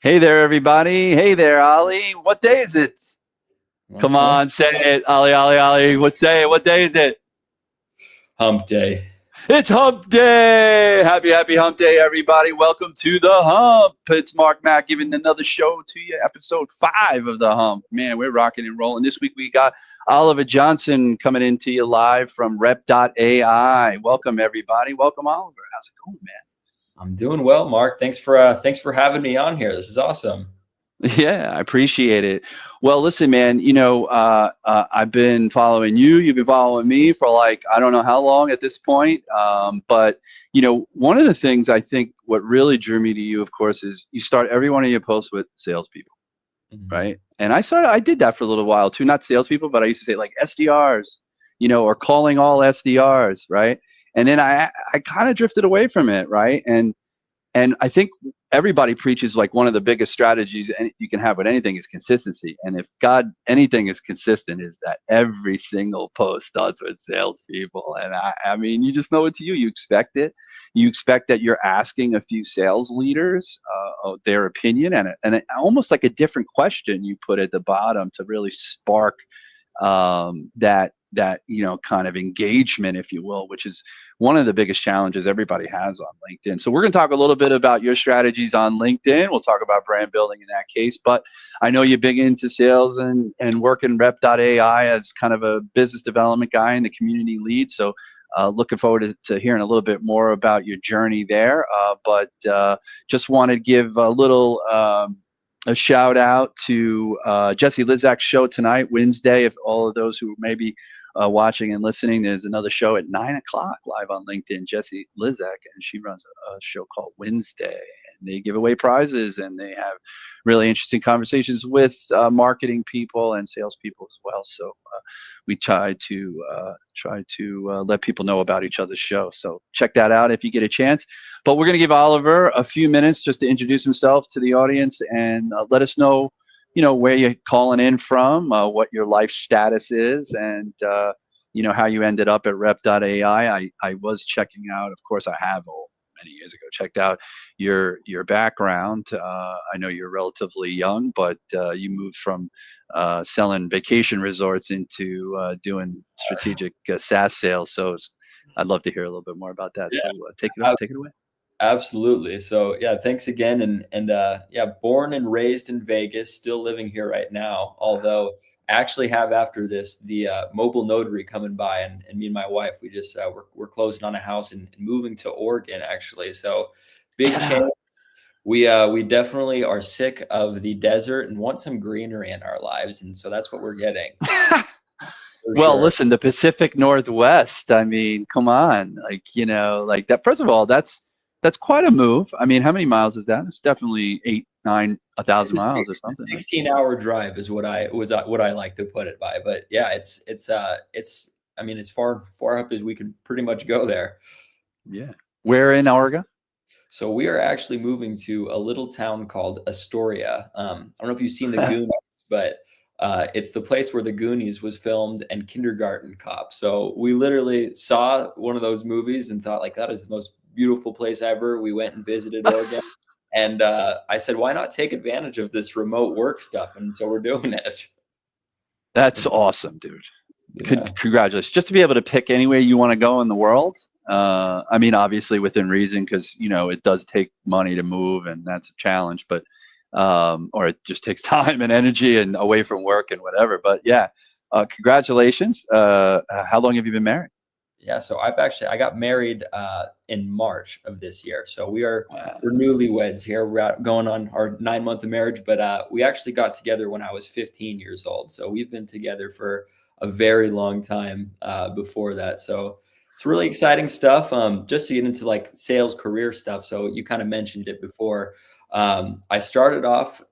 Hey there, everybody. Hey there, Ollie. What day is it? Come on, say it. Ollie, Ollie, Ollie. Say it. What day is it? Hump day. It's Hump Day. Happy Hump Day, everybody. Welcome to the Hump. It's Mark Mack giving another show to you, episode 5 of the Hump. Man, we're rocking and rolling. This week we got Oliver Johnson coming into you live from rep.ai. Welcome, everybody. Welcome, Oliver. How's it going, man? I'm doing well, Mark. Thanks for having me on here. This is awesome. Yeah, I appreciate it. Well, listen, man, I've been following you. You've been following me for like, I don't know how long at this point. But, one of the things I think what really drew me to you, of course, is you start every one of your posts with salespeople, right? And I did that for a little while too, not salespeople, but I used to say like SDRs, or calling all SDRs, right? And then I kind of drifted away from it, right? And I think everybody preaches like one of the biggest strategies you can have with anything is consistency. And if anything is consistent, is that every single post starts with salespeople. And I mean, you just know it's you. You expect it. You expect that you're asking a few sales leaders their opinion and almost like a different question you put at the bottom to really spark that kind of engagement, if you will, which is one of the biggest challenges everybody has on LinkedIn. So we're going to talk a little bit about your strategies on LinkedIn. We'll talk about brand building in that case, but I know you're big into sales and working rep.ai as kind of a business development guy and the community lead. So looking forward to hearing a little bit more about your journey there. But just want to give a little a shout out to Jesse Lizak's show tonight, Wednesday. If all of those who may be watching and listening, there's another show at 9 o'clock live on LinkedIn, Jesse Lizak, and she runs a show called Wednesday. And they give away prizes and they have really interesting conversations with marketing people and salespeople as well. So we try to let people know about each other's show. So check that out if you get a chance. But we're going to give Oliver a few minutes just to introduce himself to the audience and let us know, where you're calling in from, what your life status is, and how you ended up at rep.ai. I was checking out, of course, I have many years ago checked out your background. I know you're relatively young, but you moved from selling vacation resorts into doing strategic SaaS sales. So I'd love to hear a little bit more about that. Yeah. So take it away. Absolutely. So yeah, thanks again. And born and raised in Vegas, still living here right now. Although I actually have after this the mobile notary coming by, and me and my wife, we just we're closing on a house and moving to Oregon actually. So big change. We definitely are sick of the desert and want some greenery in our lives, and so that's what we're getting. Well, sure. Listen, the Pacific Northwest. I mean, come on, like that. First of all, that's quite a move. I mean, how many miles is that? It's definitely 1,000 miles or something. 16-hour drive is what I like to put it by. But yeah, it's I mean, as far up as we could pretty much go there. Yeah. Where in Oregon? So we are actually moving to a little town called Astoria. I don't know if you've seen the Goonies, but it's the place where the Goonies was filmed and Kindergarten Cop. So we literally saw one of those movies and thought like, that is the most beautiful place ever. We went and visited Oregon. And I said, why not take advantage of this remote work stuff? And so we're doing it. That's awesome, dude. Yeah. Congratulations. Just to be able to pick anywhere you want to go in the world. I mean, obviously within reason, because, it does take money to move and that's a challenge, but or it just takes time and energy and away from work and whatever. But yeah, congratulations. How long have you been married? Yeah, so I got married in March of this year. So we're newlyweds here. We're going on our 9 month of marriage, but we actually got together when I was 15 years old. So we've been together for a very long time before that. So it's really exciting stuff. Just to get into like sales career stuff. So you kind of mentioned it before. I started off,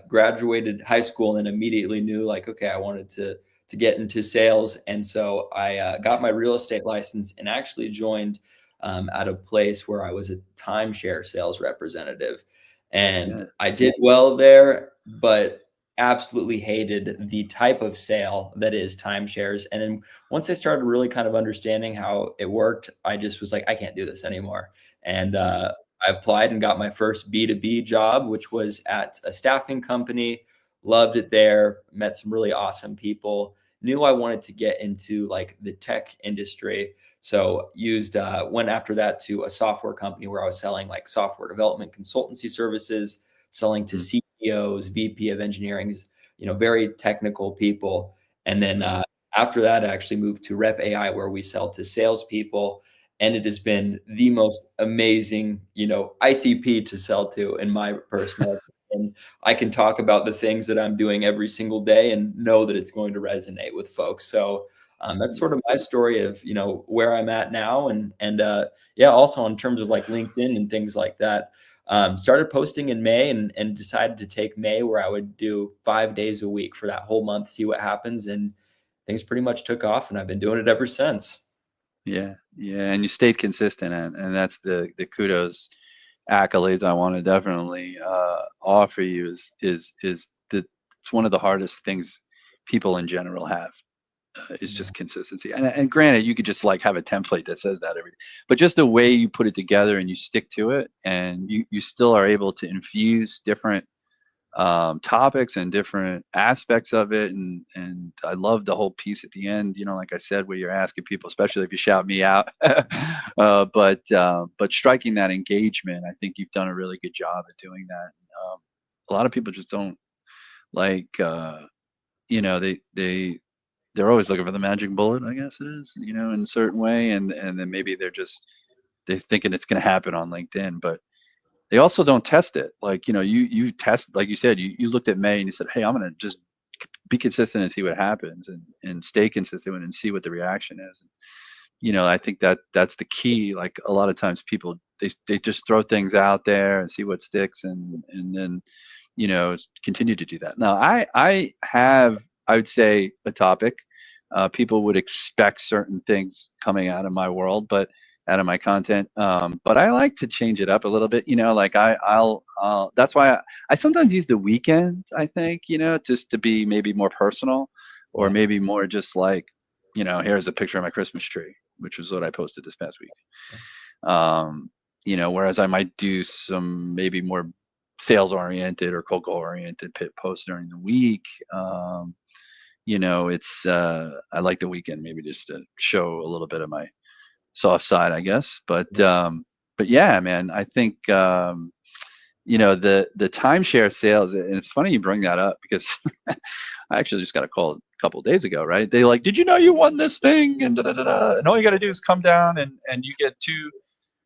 graduated high school, and then immediately knew like, okay, I wanted to get into sales, and so I got my real estate license and actually joined at a place where I was a timeshare sales representative, and Yeah. I did well there, but absolutely hated the type of sale that is timeshares. And then once I started really kind of understanding how it worked, I just was like, I can't do this anymore. And Yeah. I applied and got my first B2B job, which was at a staffing company. Loved it there, met some really awesome people, knew I wanted to get into like the tech industry. So used went after that to a software company where I was selling like software development consultancy services, selling to Mm. CEOs, VP of engineering's, very technical people. And then Right. after that, I actually moved to Rep AI, where we sell to salespeople. And it has been the most amazing, ICP to sell to, in my personal opinion. I can talk about the things that I'm doing every single day and know that it's going to resonate with folks. So that's sort of my story of where I'm at now, and yeah, also in terms of like LinkedIn and things like that. Started posting in May, and decided to take May, where I would do 5 days a week for that whole month, see what happens, and things pretty much took off, and I've been doing it ever since. Yeah. Yeah. And you stayed consistent, and that's the kudos accolades I want to definitely offer you is that it's one of the hardest things people in general have. Is Yeah. just consistency. And granted, you could just like have a template that says that every, but just the way you put it together and you stick to it, and you still are able to infuse different topics and different aspects of it. And I love the whole piece at the end. Like I said, where you're asking people, especially if you shout me out, but striking that engagement. I think you've done a really good job at doing that. A lot of people just don't like. They're always looking for the magic bullet, I guess it is, in a certain way, and then maybe they're thinking it's going to happen on LinkedIn, but they also don't test it. Like, you test, like you said, you looked at May and you said, hey, I'm going to just be consistent and see what happens, and stay consistent and see what the reaction is. I think that's the key. Like a lot of times people they just throw things out there and see what sticks, and then continue to do that. Now I have, I would say, a topic. People would expect certain things coming out of my world, but out of my content. But I like to change it up a little bit. Like I'll that's why I sometimes use the weekend. I think just to be maybe more personal, or Yeah. maybe more just like here's a picture of my Christmas tree, which was what I posted this past week. Um, whereas I might do some maybe more sales oriented or cold oriented pit posts during the week. It's I like the weekend maybe just to show a little bit of my soft side, I guess. But yeah, man, I think the timeshare sales, and it's funny you bring that up because I actually just got a call a couple of days ago, right? They like, did you know you won this thing? And da, da, da, da. And all you got to do is come down, and you get 2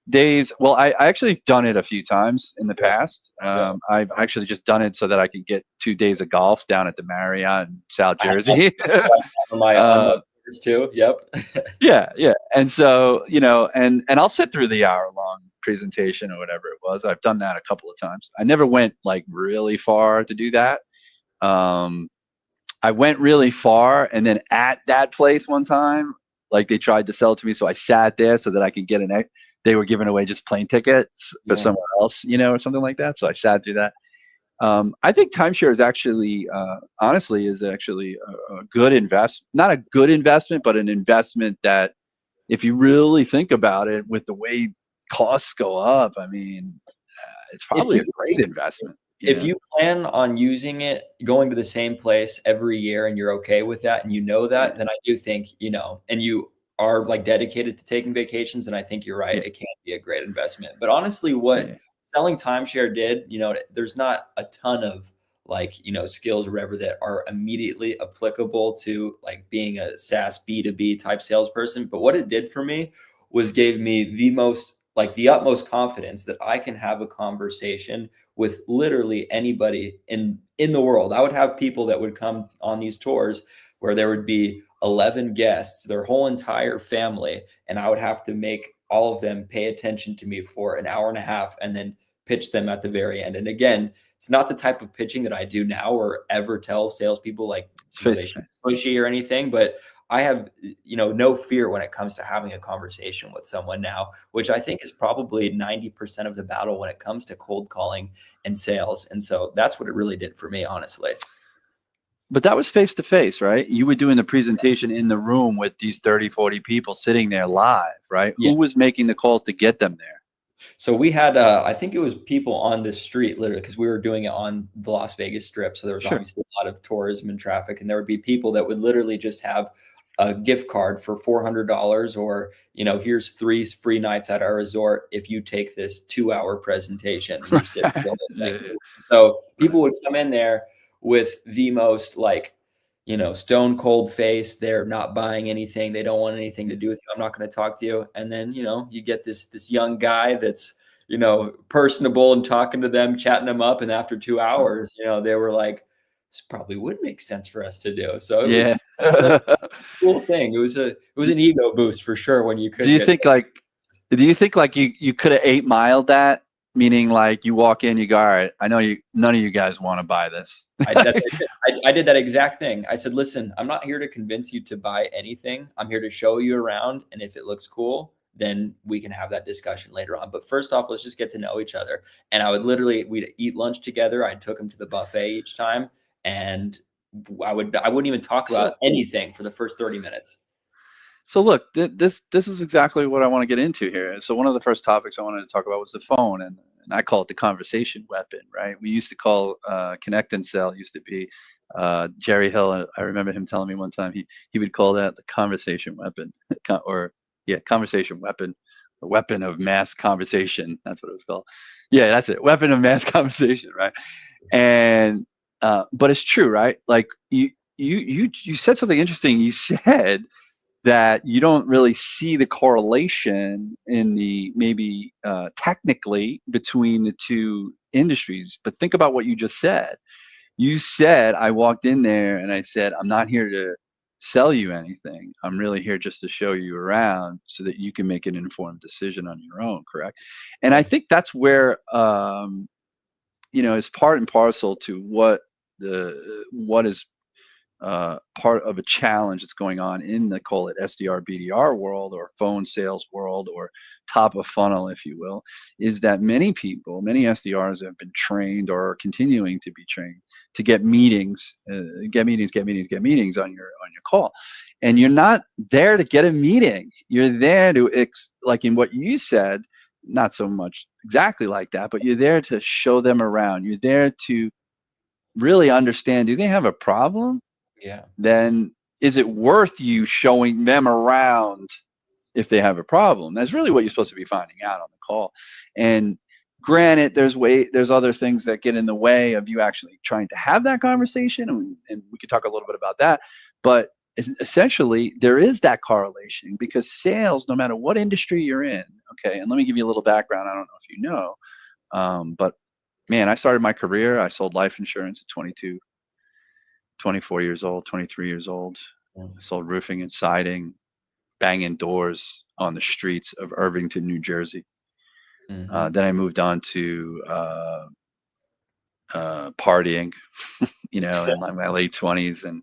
days. Well, I actually done it a few times in the Yeah. past. Yeah. I've actually just done it so that I could get 2 days of golf down at the Marriott in South I have that's Jersey. on my uh, list too. Yep. yeah, yeah. And so, and I'll sit through the hour-long presentation or whatever it was. I've done that a couple of times. I never went like really far to do that. Um, I went really far, and then at that place one time, like they tried to sell it to me, so I sat there so that I could get they were giving away just plane tickets for Yeah. somewhere else, or something like that. So I sat through that. I think timeshare is actually, honestly, is actually a good not a good investment, but an investment that, if you really think about it, with the way costs go up, I mean, it's If probably you a great investment. if you plan on using it, going to the same place every year, and you're okay with that, and you know Yeah, that, then I do think, and you are like dedicated to taking vacations, and I think you're right. yeah, It can be a great investment. But honestly, what yeah, selling timeshare did, there's not a ton of like, skills or whatever that are immediately applicable to like being a SaaS B2B type salesperson. But what it did for me was gave me the utmost confidence that I can have a conversation with literally anybody in the world. I would have people that would come on these tours where there would be 11 guests, their whole entire family, and I would have to make all of them pay attention to me for an hour and a half and then pitch them at the very end. And again, it's not the type of pitching that I do now or ever tell salespeople like, It's face they to should face. be pushy or anything, but I have, no fear when it comes to having a conversation with someone now, which I think is probably 90% of the battle when it comes to cold calling and sales. And so that's what it really did for me, honestly. But that was face to face, right? You were doing the presentation in the room with these 30, 40 people sitting there live, right? Yeah. Who was making the calls to get them there? So we had, I think it was people on the street literally because we were doing it on the Las Vegas Strip. So there was Sure. obviously a lot of tourism and traffic, and there would be people that would literally just have a gift card for $400 or, here's 3 free nights at our resort if you take this 2-hour presentation and you sit for the whole thing. Yeah, So right. people would come in there with the most like, stone cold face. They're not buying anything. They don't want anything to do with you. I'm not going to talk to you. And then, you get this young guy that's, personable and talking to them, chatting them up. And after two Sure. hours, they were like, this probably would make sense for us to do. So it Yeah. was a cool thing. It was do, an ego boost for sure when you do could you get think like do you think like you could have 8 miled that? Meaning like you walk in, you go, all right, I know you none of you guys want to buy this. I did that exact thing. I said, listen, I'm not here to convince you to buy anything. I'm here to show you around. And if it looks cool, then we can have that discussion later on. But first off, let's just get to know each other. And we'd eat lunch together. I took him to the buffet each time. And I wouldn't even talk about So anything for the first 30 minutes. So look, this is exactly what I want to get into here. So one of the first topics I wanted to talk about was the phone, and I call it the conversation weapon, right? We used to call Connect and Sell used to be Jerry Hill. I remember him telling me one time he would call that the conversation weapon, or yeah, conversation weapon, the weapon of mass conversation. That's what it was called. Yeah, that's it, weapon of mass conversation, right? And but it's true, right? Like you said something interesting. You said that you don't really see the correlation in the maybe technically between the two industries. But think about what you just said. You said, I walked in there and I said, I'm not here to sell you anything. I'm really here just to show you around so that you can make an informed decision on your own, correct? And I Yeah. think that's where, is part and parcel to what is part of a challenge that's going on in the call it SDR BDR world or phone sales world or top of funnel, if you will, is that many people, many SDRs have been trained or are continuing to be trained to get meetings, get meetings on your call, and you're not there to get a meeting. You're there to like in what you said, not so much exactly like that, but you're there to show them around. You're there to really understand, do they have a problem? Yeah. Then is it worth you showing them around if they have a problem? That's really what you're supposed to be finding out on the call. And granted, there's other things that get in the way of you actually trying to have that conversation, and we could talk a little bit about that. But essentially, there is that correlation because sales, no matter what industry you're in, okay. And let me give you a little background. I don't know if you know, but man, I started my career. I sold life insurance at 22, 24 years old, 23 years old. I sold roofing and siding, banging doors on the streets of Irvington, New Jersey. Mm-hmm. Then I moved on to partying, in like my late 20s, and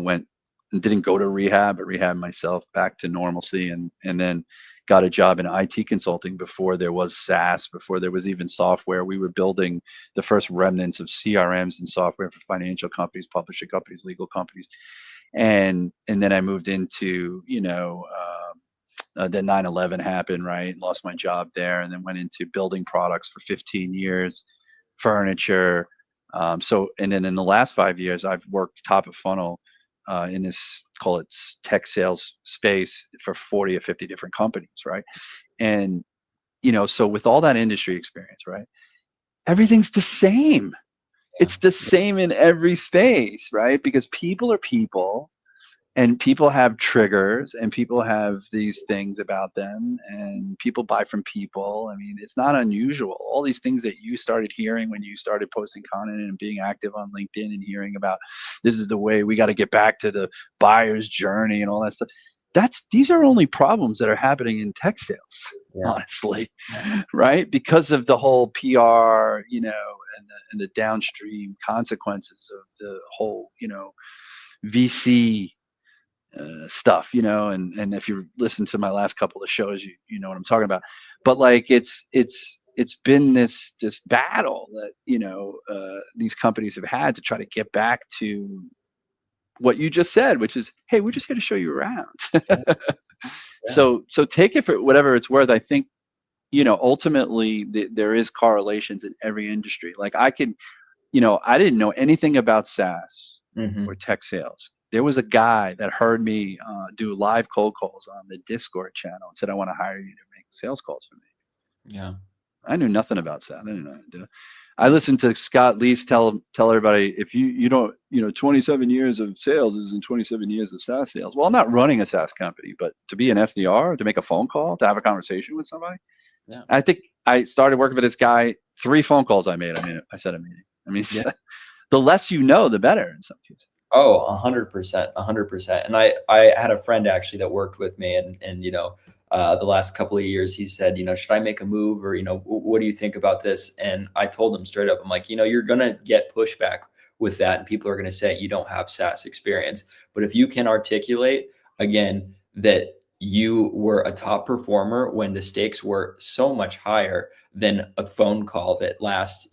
went and didn't go to rehab, but rehabbed myself back to normalcy, and then got a job in IT consulting before there was SaaS, before there was even software. We were building the first remnants of CRMs and software for financial companies, publishing companies, legal companies, and then I moved into then 9/11 happened, right? Lost my job there, and then went into building products for 15 years, furniture. And then in the last 5 years, I've worked top of funnel in this, call it tech sales space for 40 or 50 different companies, right? And so with all that industry experience, right, everything's the same. Yeah. It's the same in every space, right? Because people are people, and people have triggers and people have these things about them and people buy from people. I mean, it's not unusual. All these things that you started hearing when you started posting content and being active on LinkedIn and hearing about this is the way we got to get back to the buyer's journey and all that stuff. These are only problems that are happening in tech sales, Yeah. honestly, right? Because of the whole PR, and the downstream consequences of the whole, VC stuff, and if you listen to my last couple of shows, you know what I'm talking about. But like it's been this battle that these companies have had to try to get back to what you just said, which is, hey, we're just here to show you around. Yeah. Yeah. So take it for whatever it's worth. I think ultimately there is correlations in every industry. Like I didn't know anything about SaaS or Hmm. tech sales. There was a guy that heard me do live cold calls on the Discord channel and said, I want to hire you to make sales calls for me. Yeah. I knew nothing about SaaS. I didn't know how to do it. I listened to Scott Leese tell everybody, if you don't, 27 years of sales is in 27 years of SaaS sales. Well, I'm not running a SaaS company, but to be an SDR, to make a phone call, to have a conversation with somebody. Yeah. I think I started working with this guy, 3 phone calls I made. I said a meeting. I mean, Yeah. the less you know, the better in some cases. Oh, 100%, 100%. And I had a friend actually that worked with me, and the last couple of years, he said, should I make a move, or what do you think about this? And I told him straight up, I'm like, you're gonna get pushback with that, and people are gonna say you don't have SaaS experience. But if you can articulate again that you were a top performer when the stakes were so much higher than a phone call that lasts,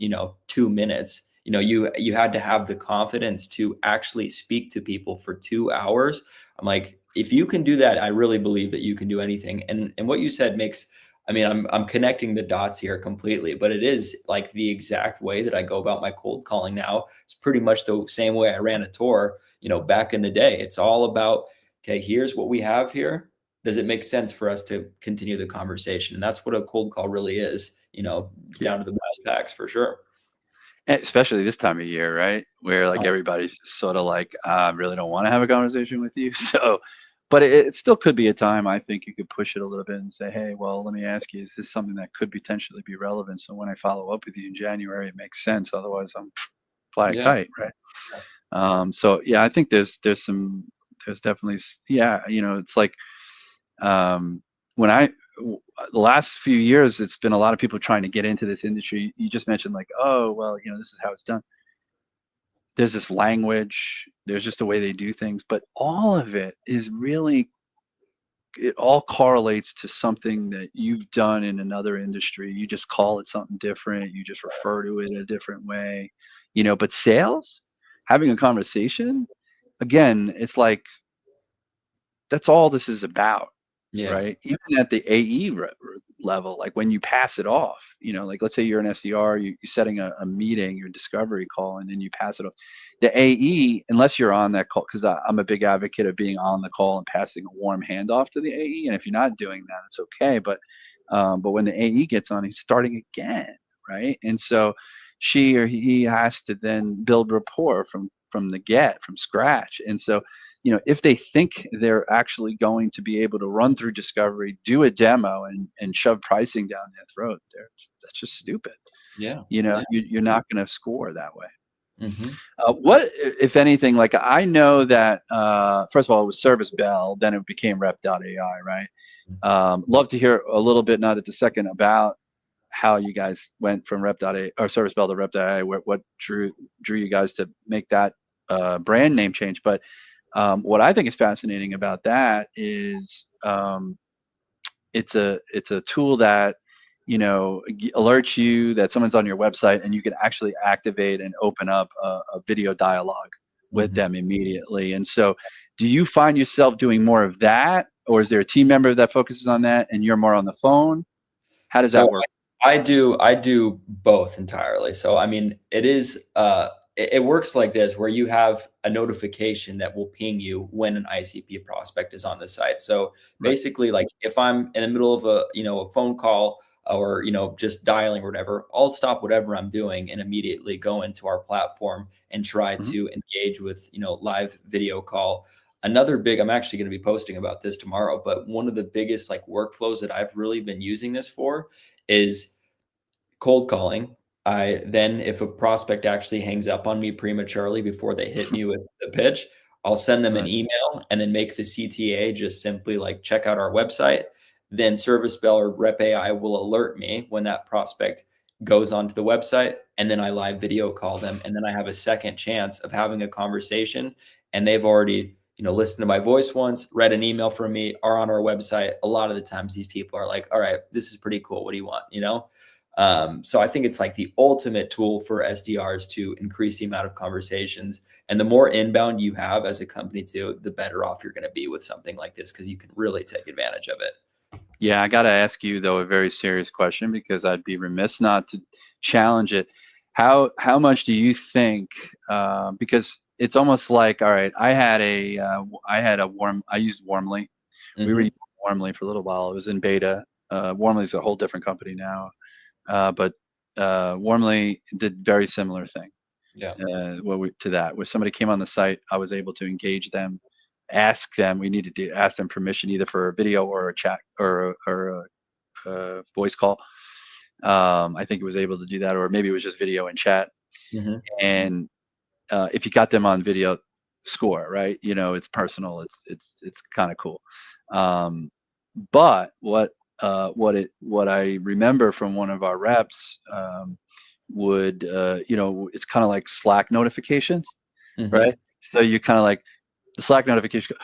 2 minutes. You had to have the confidence to actually speak to people for 2 hours. I'm like, if you can do that, I really believe that you can do anything. And what you said makes, I mean, I'm connecting the dots here completely, but it is like the exact way that I go about my cold calling now. It's pretty much the same way I ran a tour, back in the day. It's all about, okay, here's what we have here. Does it make sense for us to continue the conversation? And that's what a cold call really is, Yeah. down to the brass tacks for sure. Especially this time of year, right? Where like everybody's just sort of like, I really don't want to have a conversation with you. So, but it still could be a time I think you could push it a little bit and say, hey, well, let me ask you, is this something that could potentially be relevant? So when I follow up with you in January, it makes sense. Otherwise, I'm fly a Yeah. kite, right? So yeah, I think there's definitely, yeah, it's like when the last few years, it's been a lot of people trying to get into this industry. You just mentioned like, oh, well, this is how it's done. There's this language, there's just the way they do things, but all of it is really, it all correlates to something that you've done in another industry. You just call it something different, you just refer to it a different way, but sales, having a conversation, again, it's like that's all this is about, Yeah. right? Even at the AE level, like when you pass it off, like let's say you're an SDR, you're setting a meeting, your discovery call, and then you pass it off. The AE, unless you're on that call, because I'm a big advocate of being on the call and passing a warm handoff to the AE. And if you're not doing that, it's okay. But when the AE gets on, he's starting again, right? And so she or he has to then build rapport from scratch. And so if they think they're actually going to be able to run through discovery, do a demo, and shove pricing down their throat, that's just stupid. Yeah. You're not going to score that way. Hmm. What, if anything, like I know that, first of all, it was Service Bell, then it became Rep.ai, right? Love to hear a little bit, not at the second, about how you guys went from Rep.ai or Service Bell to Rep.ai, what drew you guys to make that brand name change. But what I think is fascinating about that is it's a tool that alerts you that someone's on your website, and you can actually activate and open up a video dialogue with Hmm. them immediately. And so, do you find yourself doing more of that, or is there a team member that focuses on that, and you're more on the phone? How does So that work? I do both entirely. So I mean, it works like this, where you have a notification that will ping you when an ICP prospect is on the site. So Right. basically, like if I'm in the middle of a phone call, or just dialing or whatever, I'll stop whatever I'm doing and immediately go into our platform and try Hmm. to engage with live video call. another big, I'm actually going to be posting about this tomorrow, but one of the biggest like workflows that I've really been using this for is cold calling. I then, if a prospect actually hangs up on me prematurely before they hit me with the pitch, I'll send them an Right. email and then make the CTA just simply like check out our website. Then Service Bell or Rep AI will alert me when that prospect goes onto the website, and then I live video call them, and then I have a second chance of having a conversation. And they've already, listened to my voice once, read an email from me, are on our website. A lot of the times, these people are like, "All right, this is pretty cool. What do you want?" So I think it's like the ultimate tool for SDRs to increase the amount of conversations. And the more inbound you have as a company too, the better off you're going to be with something like this, because you can really take advantage of it. Yeah, I got to ask you though a very serious question, because I'd be remiss not to challenge it. How much do you think? Because it's almost like, all right, I used Warmly. We were Hmm. using Warmly for a little while. It was in beta. Warmly is a whole different company now, but Warmly did very similar thing. Yeah. To that, where somebody came on the site, I was able to engage them, ask them. We needed to ask them permission either for a video or a chat or a voice call. I think it was able to do that, or maybe it was just video and chat. Hmm. And if you got them on video, score, right? It's personal. It's kind of cool. Um, but what I remember from one of our reps, it's kind of like Slack notifications, Hmm. right? So you kind of like the Slack notification.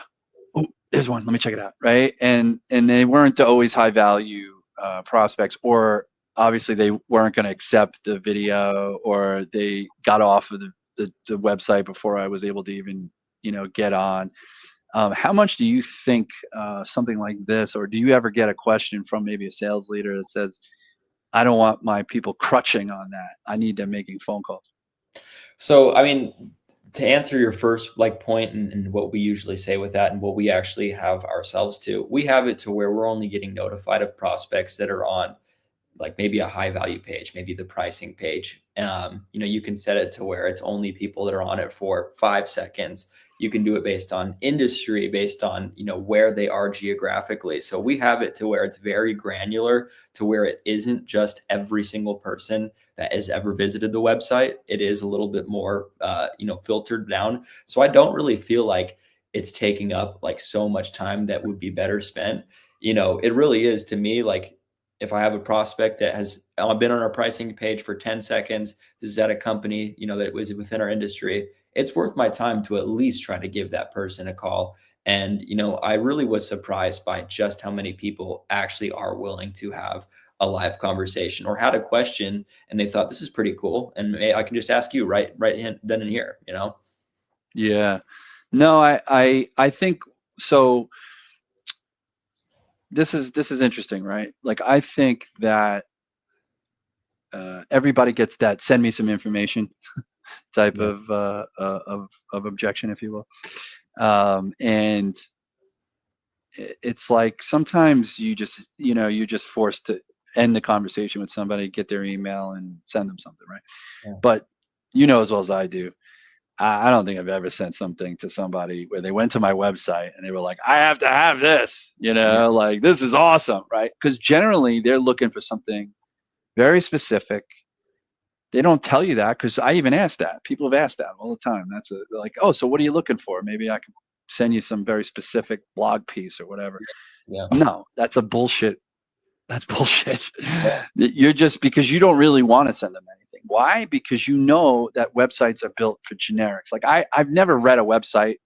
Oh, there's one. Let me check it out, right? And they weren't always high value prospects, or obviously they weren't going to accept the video, or they got off of the website before I was able to even get on. How much do you think something like this, or do you ever get a question from maybe a sales leader that says, I don't want my people crutching on that. I need them making phone calls. So, I mean, to answer your first like point, and what we usually say with that, and what we actually have ourselves to, we have it to where we're only getting notified of prospects that are on like maybe a high value page, maybe the pricing page. You can set it to where it's only people that are on it for 5 seconds. You can do it based on industry, based on, where they are geographically. So we have it to where it's very granular, to where it isn't just every single person that has ever visited the website. It is a little bit more, filtered down. So I don't really feel like it's taking up like so much time that would be better spent. It really is, to me, like, if I have a prospect that has been on our pricing page for 10 seconds, this is at a company, that was within our industry, it's worth my time to at least try to give that person a call. And, I really was surprised by just how many people actually are willing to have a live conversation, or had a question and they thought this is pretty cool, and I can just ask you then and here. Yeah. No, I think so. This is interesting, right? Like, I think that everybody gets that send me some information type Yeah. of objection, if you will. And it's like sometimes you're just forced to end the conversation with somebody, get their email, and send them something, right? Yeah. But as well as I do, I don't think I've ever sent something to somebody where they went to my website and they were like, I have to have this, Yeah. like, this is awesome, right? Because generally they're looking for something very specific. They don't tell you that, because I even asked that. People have asked that all the time. They're like, oh, so what are you looking for? Maybe I can send you some very specific blog piece or whatever. Yeah. No, that's a bullshit. That's bullshit. You're just, because you don't really want to send them anything. Why? Because that websites are built for generics. Like, I've never read a website,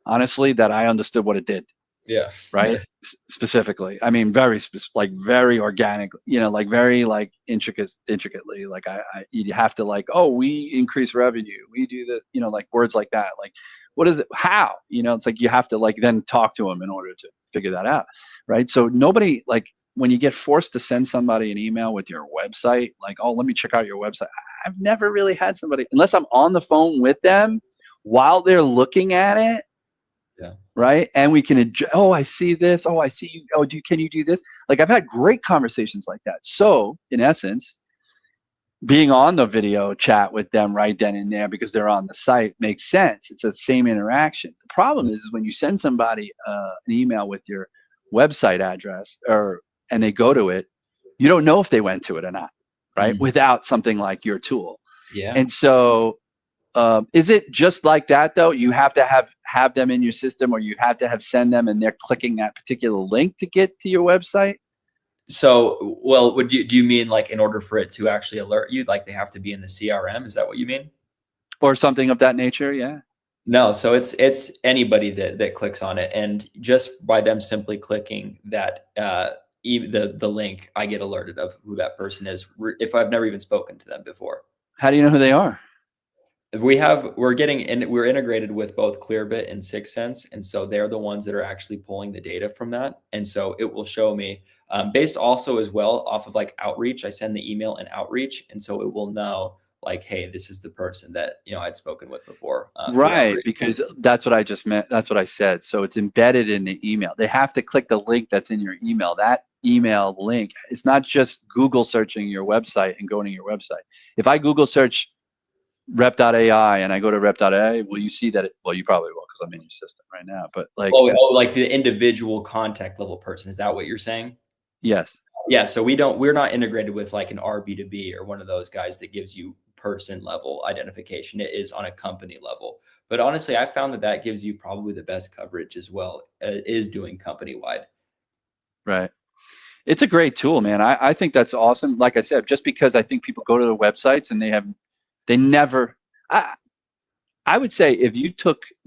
honestly, that I understood what it did, Yeah. right? Specifically. I mean, like very organic, like very like intricately. Like you have to like, oh, we increase revenue. We do the, like words like that. Like, what is it? How? It's like you have to like then talk to them in order to figure that out, right? So nobody, like, when you get forced to send somebody an email with your website, like, oh, let me check out your website. I've never really had somebody, unless I'm on the phone with them while they're looking at it, Yeah. right? And we can, oh, I see this. Oh, I see you. Oh, can you do this? Like, I've had great conversations like that. So in essence, being on the video chat with them right then and there because they're on the site makes sense. It's the same interaction. The problem is when you send somebody an email with your website address or and they go to it, you don't know if they went to it or not, right? Mm. Without something like your tool. Yeah. And so, is it just like that though? You have to have them in your system, or you have to have send them, and they're clicking that particular link to get to your website, So, well, do you mean like in order for it to actually alert you, like they have to be in the CRM? Is that what you mean? or something of that nature? Yeah. No, so it's anybody that clicks on it, and just by them simply clicking that the link, I get alerted of who that person is if I've never even spoken to them before. How do you know who they are? We're integrated with both Clearbit and Sixth Sense, and so they're the ones that are actually pulling the data from that, and so it will show me based also as well off of like outreach. I send the email and outreach, and so it will know like, hey, this is the person that I'd spoken with before through Right, outreach. because that's what I just meant. That's what I said. So it's embedded in the email. They have to click the link that's in your email. That email link, it's not just Google searching your website and going to your website. If I Google search rep.ai and I go to rep.ai, will you see that? Well, you probably will because I'm in your system right now. But like, Like the individual contact level person. Is that what you're saying? yes, Yeah. So we're not integrated with like an RB2B or one of those guys that gives you person level identification. It is on a company level. But honestly, I found that gives you probably the best coverage as well, is doing company wide. right. It's a great tool, man. I think that's awesome. Like I said, just because I think people go to the websites and they never, I, I would say if you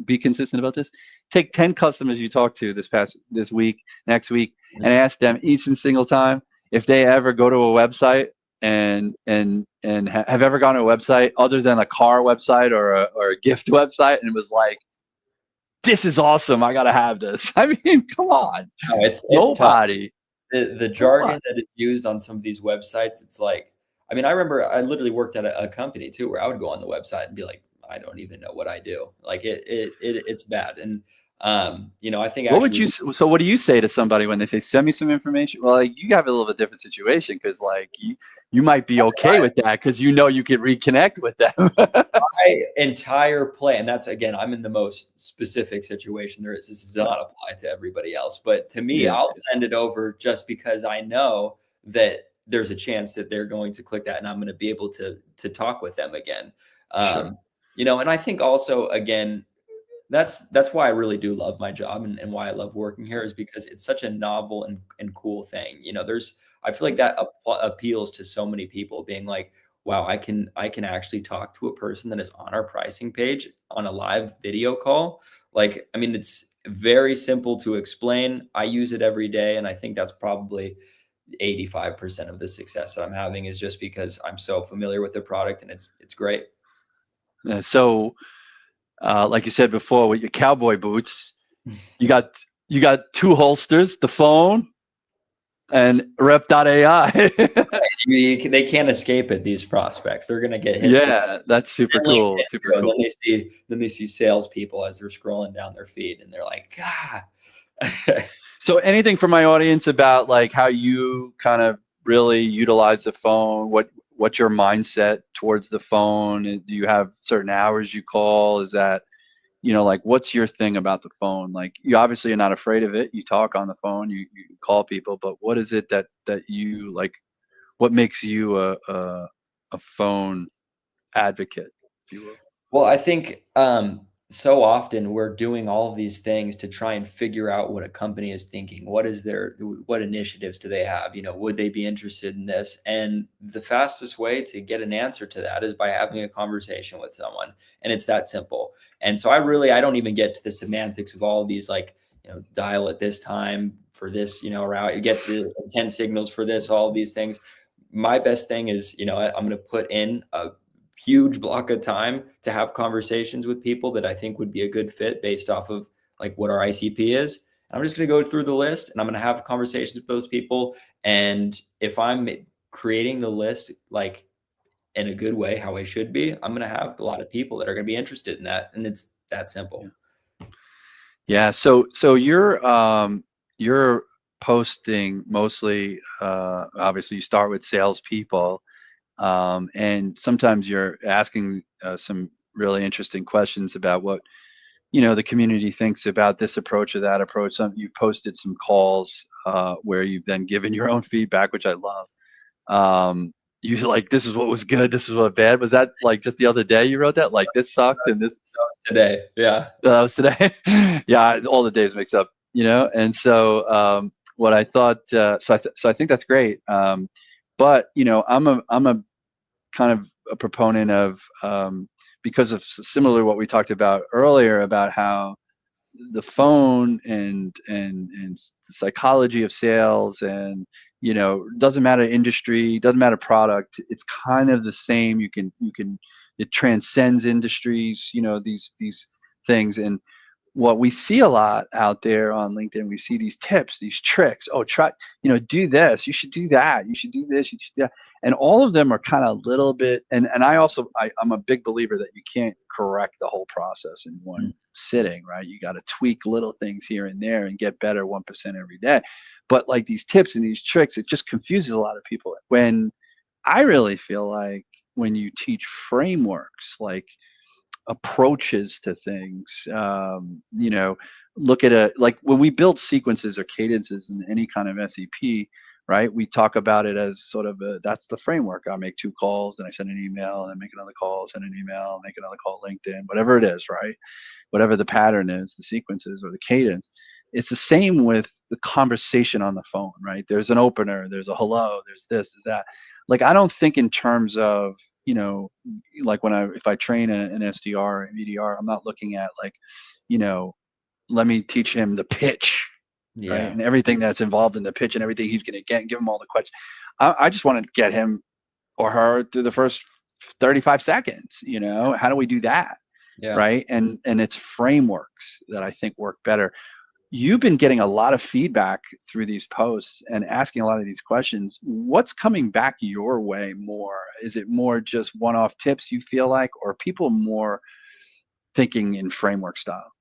be consistent about this, take 10 customers you talk to this week, next week, and ask them each and single time if they ever go to a website and have ever gone to a website other than a car website or a gift website and was like, this is awesome. I gotta have this. I mean, come on. No, it's tough. Nobody. The Nobody. jargon that is used on some of these websites, it's like, I mean, I remember I literally worked at a company too where I would go on the website and be like, I don't even know what I do. Like it's bad. And I think What would actually you so what do you say to somebody when they say send me some information? Well, like, you have a little bit different situation because like you might be okay with that because you know you could reconnect with them. my entire play, and that's again, I'm in the most specific situation there is. This does not apply to everybody else, but to me, Yeah, I'll send it over just because I know that there's a chance that they're going to click that, and I'm going to be able to talk with them again. sure. And I think also again, that's why I really do love my job, and why I love working here is because it's such a novel and cool thing. I feel like that appeals to so many people being like, wow, I can actually talk to a person that is on our pricing page on a live video call. Like, I mean, it's very simple to explain. I use it every day, and I think that's probably 85% of the success that I'm having is just because I'm so familiar with the product, and it's great. So, like you said before, with your cowboy boots, you got you got two holsters, the phone and rep.ai. They can't escape it. These prospects, they're gonna get hit for Yeah, that's super and cool. LinkedIn Super too, and cool. then they see salespeople as they're scrolling down their feed, and they're like, God. So anything from my audience about like how you kind of really utilize the phone? What's your mindset towards the phone? Do you have certain hours you call? Is that, like what's your thing about the phone? Like you obviously are not afraid of it. You talk on the phone, you call people, but what is it that you like? What makes you a phone advocate, if you will? Well, I think so often we're doing all of these things to try and figure out what a company is thinking. What initiatives do they have? Would they be interested in this? And the fastest way to get an answer to that is by having a conversation with someone. And it's that simple. And so I don't even get to the semantics of all of these, like, dial at this time for this, route, you get the 10 signals for this, all of these things. My best thing is, I'm going to put in a huge block of time to have conversations with people that I think would be a good fit based off of like what our ICP is. And I'm just going to go through the list, and I'm going to have conversations with those people. And if I'm creating the list like in a good way, how I should be, I'm going to have a lot of people that are going to be interested in that. And it's that Yeah. simple. Yeah. So you're posting mostly. Obviously, you start with salespeople. And sometimes you're asking some really interesting questions about what the community thinks about this approach or that approach. You've posted some calls where you've then given your own feedback, which I love. You like, this is what was good, this is what bad. Was that like just the other day you wrote that? Like, this sucked and this Today. Yeah. that was today. Yeah, all the days mix up, And so what I thought, so I think that's great. But I'm a kind of a proponent of because of similar to what we talked about earlier about how the phone and the psychology of sales and doesn't matter industry, doesn't matter product, it's kind of the same. You can it transcends industries, these things. And what we see a lot out there on LinkedIn, we see these tips, these tricks. Oh, try, do this. You should do that. You should do this. You should do that. And all of them are kind of a little bit. And I'm a big believer that you can't correct the whole process in one sitting, right? You got to tweak little things here and there and get better 1% every day. But like these tips and these tricks, it just confuses a lot of people. When I really feel like when you teach frameworks, like approaches to things. Look at like when we build sequences or cadences in any kind of SEP, right? We talk about it as sort of that's the framework. I make 2 calls, then I send an email, and I make another call, send an email, make another call, LinkedIn, whatever it is, right? Whatever the pattern is, the sequences or the cadence. It's the same with the conversation on the phone, right? There's an opener, there's a hello, there's this, there's that. Like, I don't think in terms of, like if I train an SDR, an EDR, I'm not looking at like, let me teach him the pitch, right? Yeah. And everything that's involved in the pitch and everything he's going to get, and give him all the questions. I just want to get him or her through the first 35 seconds. How do we do that? Yeah. Right. And it's frameworks that I think work better. You've been getting a lot of feedback through these posts and asking a lot of these questions. What's coming back your way more? Is it more just one-off tips you feel like, or people more thinking in framework style?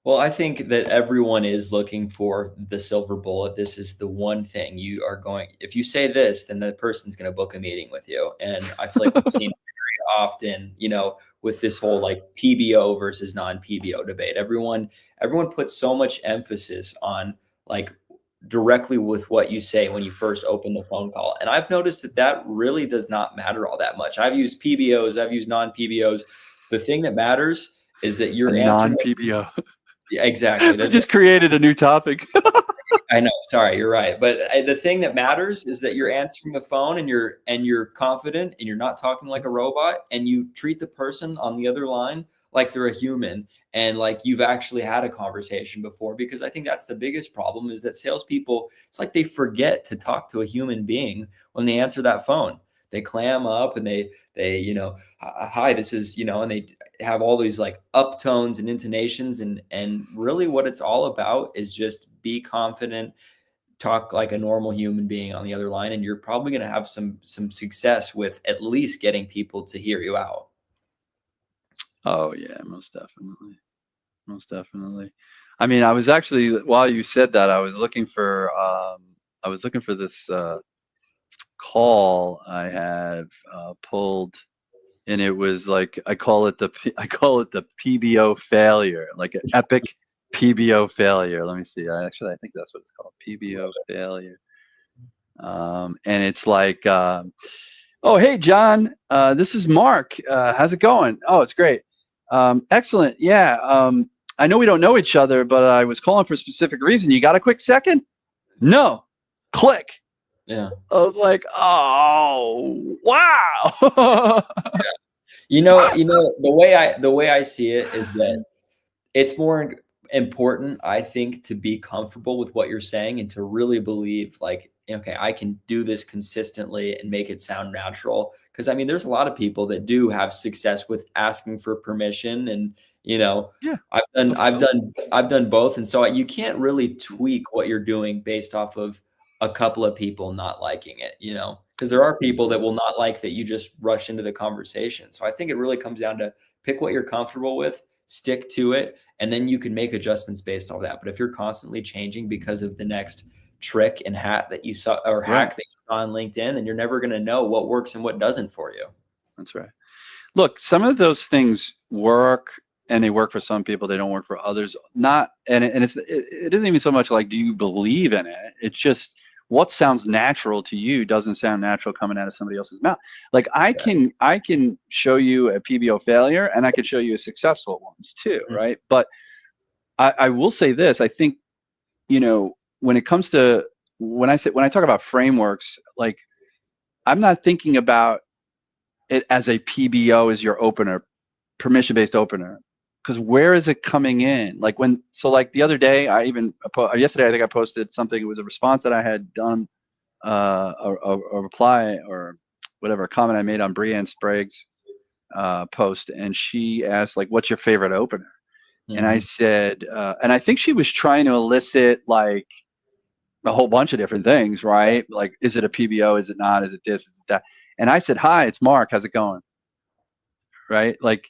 Well, I think that everyone is looking for the silver bullet. This is the one thing you are going, if you say this, then the person's going to book a meeting with you. And I feel like we've seen very often, with this whole like PBO versus non-PBO debate, everyone puts so much emphasis on like directly with what you say when you first open the phone call. And I've noticed that really does not matter all that much. I've used PBOs, I've used non-PBOs. The thing that matters is that A you're answering. non-PBO. Yeah, exactly. We just created a new topic. I know. Sorry, you're right. But the thing that matters is that you're answering the phone and you're confident and you're not talking like a robot, and you treat the person on the other line like they're a human and like you've actually had a conversation before. Because I think that's the biggest problem is that salespeople, it's like they forget to talk to a human being when they answer that phone. They clam up and hi, this is, and they have all these like uptones and intonations, and really what it's all about is just be confident, talk like a normal human being on the other line, and you're probably going to have some success with at least getting people to hear you out. Oh yeah, most definitely. Most definitely. I mean, I was actually, while you said that, I was looking for this call I have pulled, and it was like I call it the PBO failure, like an epic PBO failure. Let me see. I think that's what it's called, PBO failure. And it's like, oh hey John, this is Mark. How's it going? Oh, it's great. Excellent. Yeah. I know we don't know each other, but I was calling for a specific reason. You got a quick second? No. Click. Yeah. I was like, oh wow. The way I see it is that it's more important, I think, to be comfortable with what you're saying and to really believe like, okay, I can do this consistently and make it sound natural. Because I mean, there's a lot of people that do have success with asking for permission, and Yeah. I've done both, and so you can't really tweak what you're doing based off of a couple of people not liking it, because there are people that will not like that you just rush into the conversation. So I think it really comes down to pick what you're comfortable with, stick to it, and then you can make adjustments based on that. But if you're constantly changing because of the next trick and hat that you saw or hack that you on LinkedIn, and you're never going to know what works and what doesn't for you. That's right. Look, some of those things work, and they work for some people. They don't work for others. Not, and it isn't even so much like, do you believe in it? It's just what sounds natural to you doesn't sound natural coming out of somebody else's mouth. Like I can show you a PBO failure, and I can show you a successful ones too, right? But I will say this. I think, when it comes to when I talk about frameworks, like I'm not thinking about it as a PBO as your opener, permission-based opener, because where is it coming in? Like like the other day, yesterday I think I posted something. It was a response that I had done, a reply or whatever, a comment I made on Breanne Sprague's post, and she asked like, "What's your favorite opener?" And I said, and I think she was trying to elicit like a whole bunch of different things, right? Like, is it a PBO? Is it not? Is it this? Is it that? And I said, "Hi, it's Mark. How's it going?" Right? Like,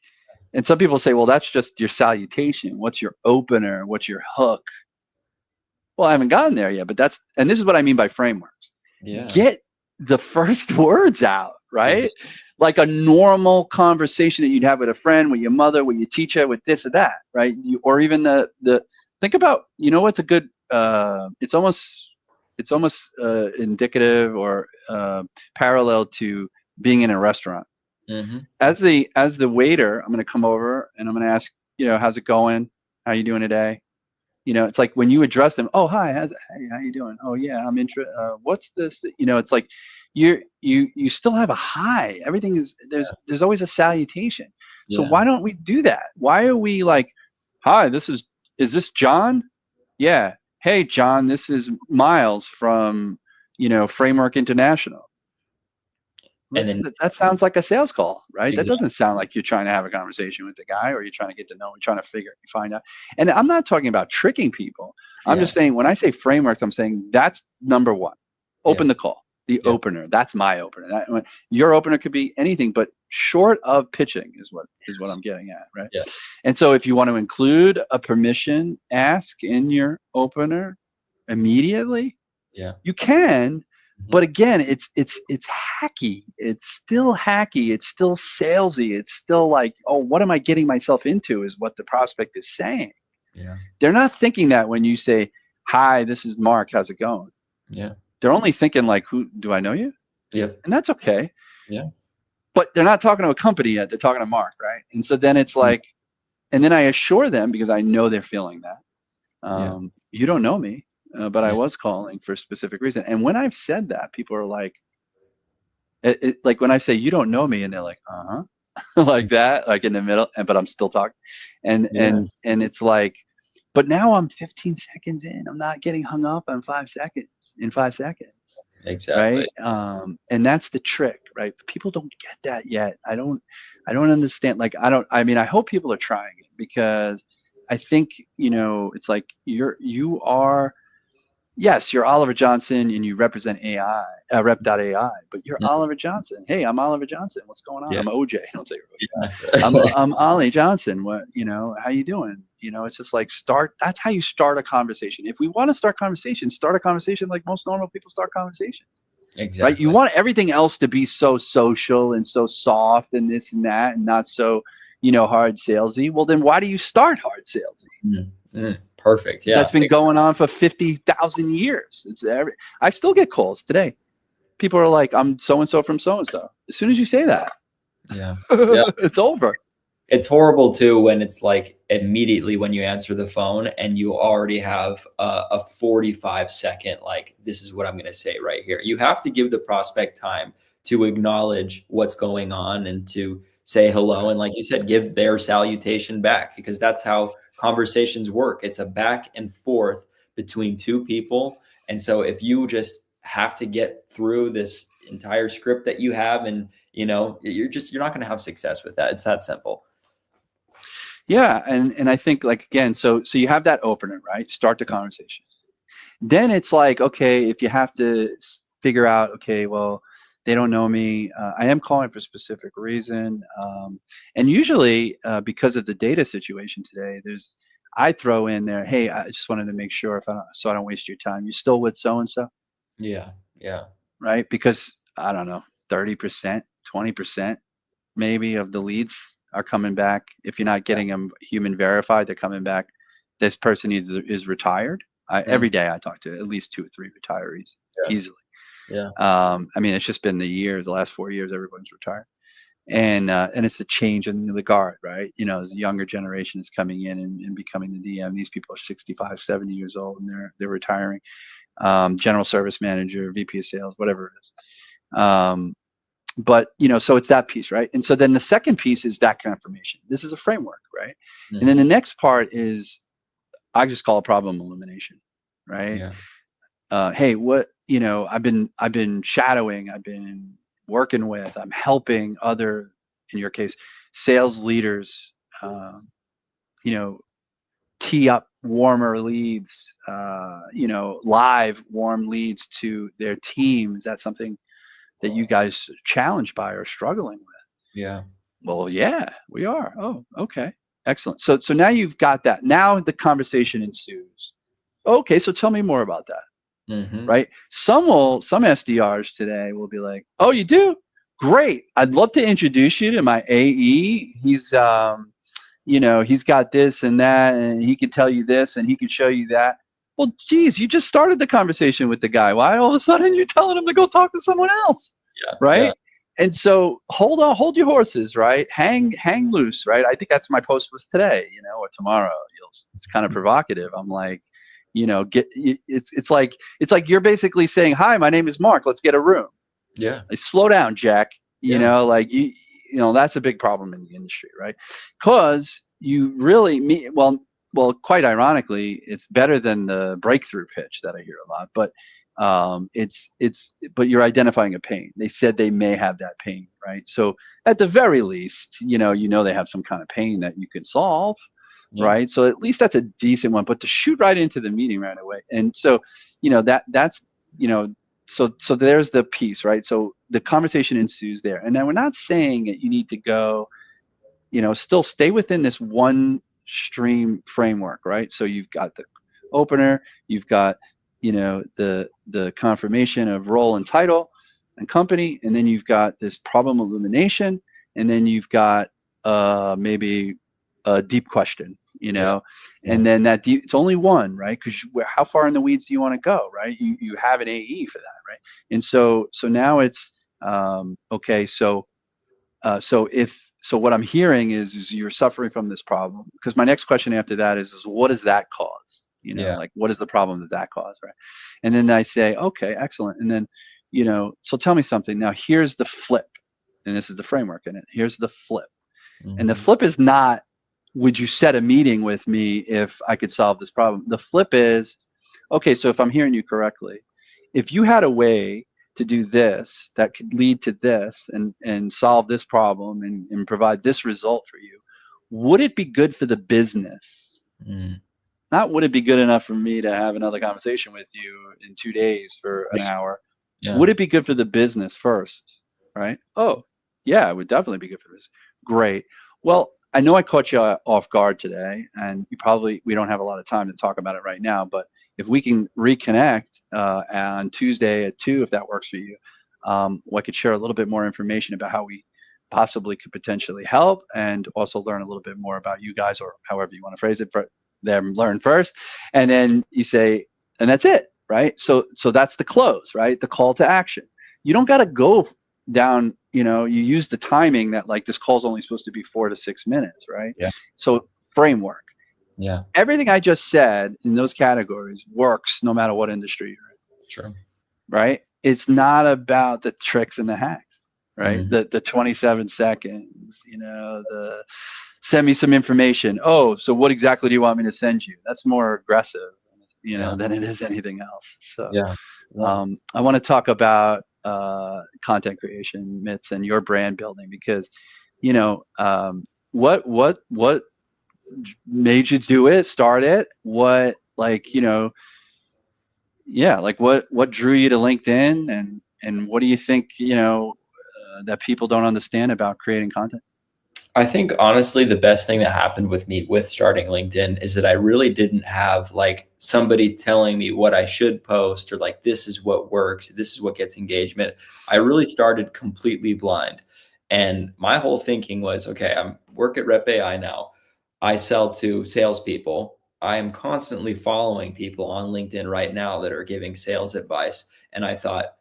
and some people say, well, that's just your salutation. What's your opener? What's your hook? Well, I haven't gotten there yet, but and this is what I mean by frameworks. Yeah. Get the first words out, right? Exactly. Like a normal conversation that you'd have with a friend, with your mother, with your teacher, with this or that, right? Or even think about, what's a good, it's almost indicative or parallel to being in a restaurant. As the waiter, I'm going to come over and I'm going to ask, how's it going? How you doing today? It's like when you address them, oh, hi, hey, how you doing? Oh, yeah, I'm interested. What's this? It's like you still have a hi. Everything is, there's always a salutation. So why don't we do that? Why are we like, hi, is this John? Yeah. Hey, John, this is Miles from, Framework International. And then That sounds like a sales call, right? exactly. That doesn't sound like you're trying to have a conversation with the guy, or you're trying to get to know him, trying to find out. And I'm not talking about tricking people. I'm just saying, when I say frameworks, I'm saying that's number one. Open the call, the opener. That's my opener. Your opener could be anything, but short of pitching is what I'm getting at, right? Yeah. And so if you want to include a permission ask in your opener immediately, you can. But again, it's hacky. It's still hacky. It's still salesy. It's still like, oh, what am I getting myself into? Is what the prospect is saying. Yeah. They're not thinking that when you say, "Hi, this is Mark. How's it going?" Yeah. They're only thinking like, "Who do I know you?" Yep. And that's okay. Yeah. But they're not talking to a company yet. They're talking to Mark, right? And so then it's like, and then I assure them, because I know they're feeling that. You don't know me. But I was calling for a specific reason. And when I've said that, people are like, like when I say, you don't know me, and they're like, like that, like in the middle, but I'm still talking. And it's like, but now I'm 15 seconds in. I'm not getting hung up in 5 seconds. Exactly. Right. And that's the trick, right? People don't get that yet. I don't understand. Like, I hope people are trying it, because I think, it's like you are, yes, you're Oliver Johnson and you represent AI, rep.ai, but you're Oliver Johnson. Hey, I'm Oliver Johnson. What's going on? I'm OJ. Don't say OJ. I'm Ollie Johnson. What, how you doing? It's just like that's how you start a conversation. If we want to start a conversation like most normal people start conversations. Exactly. Right? You want everything else to be so social and so soft and this and that, and not so, hard salesy. Well, then why do you start hard salesy? Perfect. Yeah. That's been going on for 50,000 years. I still get calls today. People are like, I'm so-and-so from so-and-so. As soon as you say that, it's over. It's horrible too when it's like immediately when you answer the phone and you already have a 45-second, like, this is what I'm going to say right here. You have to give the prospect time to acknowledge what's going on and to say hello. And like you said, give their salutation back, because that's how conversations work. It's a back and forth between two people. And so if you just have to get through this entire script that you have, and you're not going to have success with that. It's that simple. Yeah. And I think, like, again, so you have that opener, right? Start the conversation. Then it's like, okay, if you have to figure out, okay, well, they don't know me. I am calling for a specific reason. And usually, because of the data situation today, I throw in there, hey, I just wanted to make sure so I don't waste your time. You still with so-and-so? Yeah. Yeah. right? Because I don't know, 30%, 20% maybe of the leads are coming back. If you're not getting them human verified, they're coming back. This person is retired. Mm. Every day I talk to at least 2 or 3 retirees Yeah. easily. Yeah. I mean, it's just been the last 4 years, everyone's retired. And it's a change in the guard, right? You know, as the younger generation is coming in and becoming the DM, these people are 65, 70 years old, and they're retiring. General service manager, VP of sales, whatever it is. But so it's that piece, right? And so then the second piece is that confirmation. This is a framework, right? And then Mm-hmm. the next part is, I just call it problem elimination, right? Yeah. Hey, what I've been shadowing, I've been working with, I'm helping other, in your case, sales leaders, um, you know, tee up warmer leads, live warm leads to their team. Is that something that you guys are challenged by or struggling with? Yeah. Well, yeah, we are. Oh, okay. Excellent. So now you've got that. Now the conversation ensues. Okay, so tell me more about that, Mm-hmm. right? Some SDRs today will be like, "Oh, you do? Great. I'd love to introduce you to my AE. He's got this and that, and he can tell you this and he can show you that." Well, geez, you just started the conversation with the guy. Why all of a sudden you're telling him to go talk to someone else, Yeah. Yeah. right? And so hold on, hold your horses, right? Hang loose, right? I think that's my post was today, or tomorrow. It's kind of provocative. I'm like, it's like you're basically saying, "Hi, my name is Mark. Let's get a room." Yeah. Like, slow down, Jack. Yeah. That's a big problem in the industry, right? Because you really well, quite ironically, it's better than the breakthrough pitch that I hear a lot. But but you're identifying a pain. They said they may have that pain, right? So at the very least, they have some kind of pain that you can solve, Yeah. right? So at least that's a decent one. But to shoot right into the meeting right away, and so that's so there's the piece, right? So the conversation ensues there, and then we're not saying that you need to go, still stay within this one stream framework, right? So you've got the opener, you've got the confirmation of role and title and company, and then you've got this problem illumination, and then you've got maybe a deep question, Yeah. Yeah. and then that deep, it's only one, right? Because how far in the weeds do you want to go, right? You have an AE for that, right? And so now it's okay. So what I'm hearing is you're suffering from this problem, because my next question after that is what does that cause? Yeah. Like, what is the problem that caused, right? And then I say, okay, excellent. And then, so tell me something. Now here's the flip, and this is the framework in it. Here's the flip, and the Mm-hmm. flip is not, would you set a meeting with me if I could solve this problem? The flip is, okay, so if I'm hearing you correctly, if you had a way to do this that could lead to this and solve this problem and provide this result for you, would it be good for the business? Mm. Not would it be good enough for me to have another conversation with you in 2 days for an Yeah. hour? Yeah. Would it be good for the business first? Right? Oh, yeah, it would definitely be good for this. Great. Well, I know I caught you off guard today, and we don't have a lot of time to talk about it right now, but if we can reconnect on Tuesday at 2, if that works for you, I could share a little bit more information about how we possibly could potentially help, and also learn a little bit more about you guys, or however you want to phrase it, for them learn first, and then you say, and that's it, right? So that's the close, right? The call to action. You don't got to go down, you use the timing that, like, this call's only supposed to be 4 to 6 minutes, right? Yeah. So framework. Yeah. Everything I just said in those categories works no matter what industry you're in, True. right? It's not about the tricks and the hacks, right? Mm-hmm. The 27 seconds, the send me some information. Oh, so what exactly do you want me to send you? That's more aggressive, Yeah. than it is anything else. So Yeah. Yeah. I want to talk about content creation myths and your brand building, because what made you do it, start it? What, like, yeah, like what drew you to LinkedIn, and what do you think, that people don't understand about creating content? I think honestly, the best thing that happened with me with starting LinkedIn is that I really didn't have like somebody telling me what I should post or like this is what works, this is what gets engagement. I really started completely blind. And my whole thinking was, okay, I'm work at Rep AI now. I sell to salespeople. I am constantly following people on LinkedIn right now that are giving sales advice. And I thought,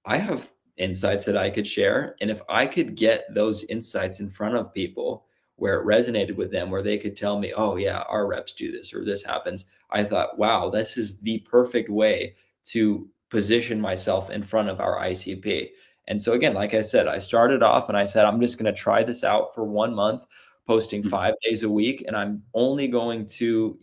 I have insights that I could share. And if I could get those insights in front of people where it resonated with them, where they could tell me, oh, yeah, our reps do this or this happens, I thought, wow, this is the perfect way to position myself in front of our ICP. And so, again, like I said, I started off and I said, I'm just going to try this out for 1 month, posting Mm, 5 days a week. And I'm only going to,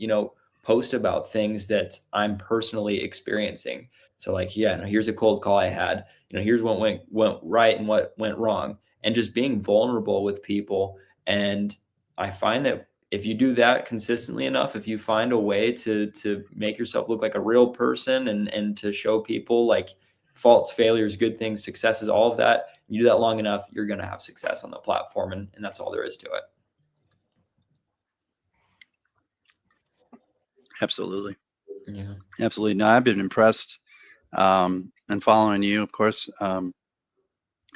post about things that I'm personally experiencing. So, like, yeah, no, here's a cold call I had, here's what went right and what went wrong, and just being vulnerable with people. And I find that if you do that consistently enough, if you find a way to make yourself look like a real person and to show people like faults, failures, good things, successes, all of that, you do that long enough, you're going to have success on the platform, and that's all there is to it. absolutely. Yeah. Absolutely. No, I've been impressed, and following you, of course.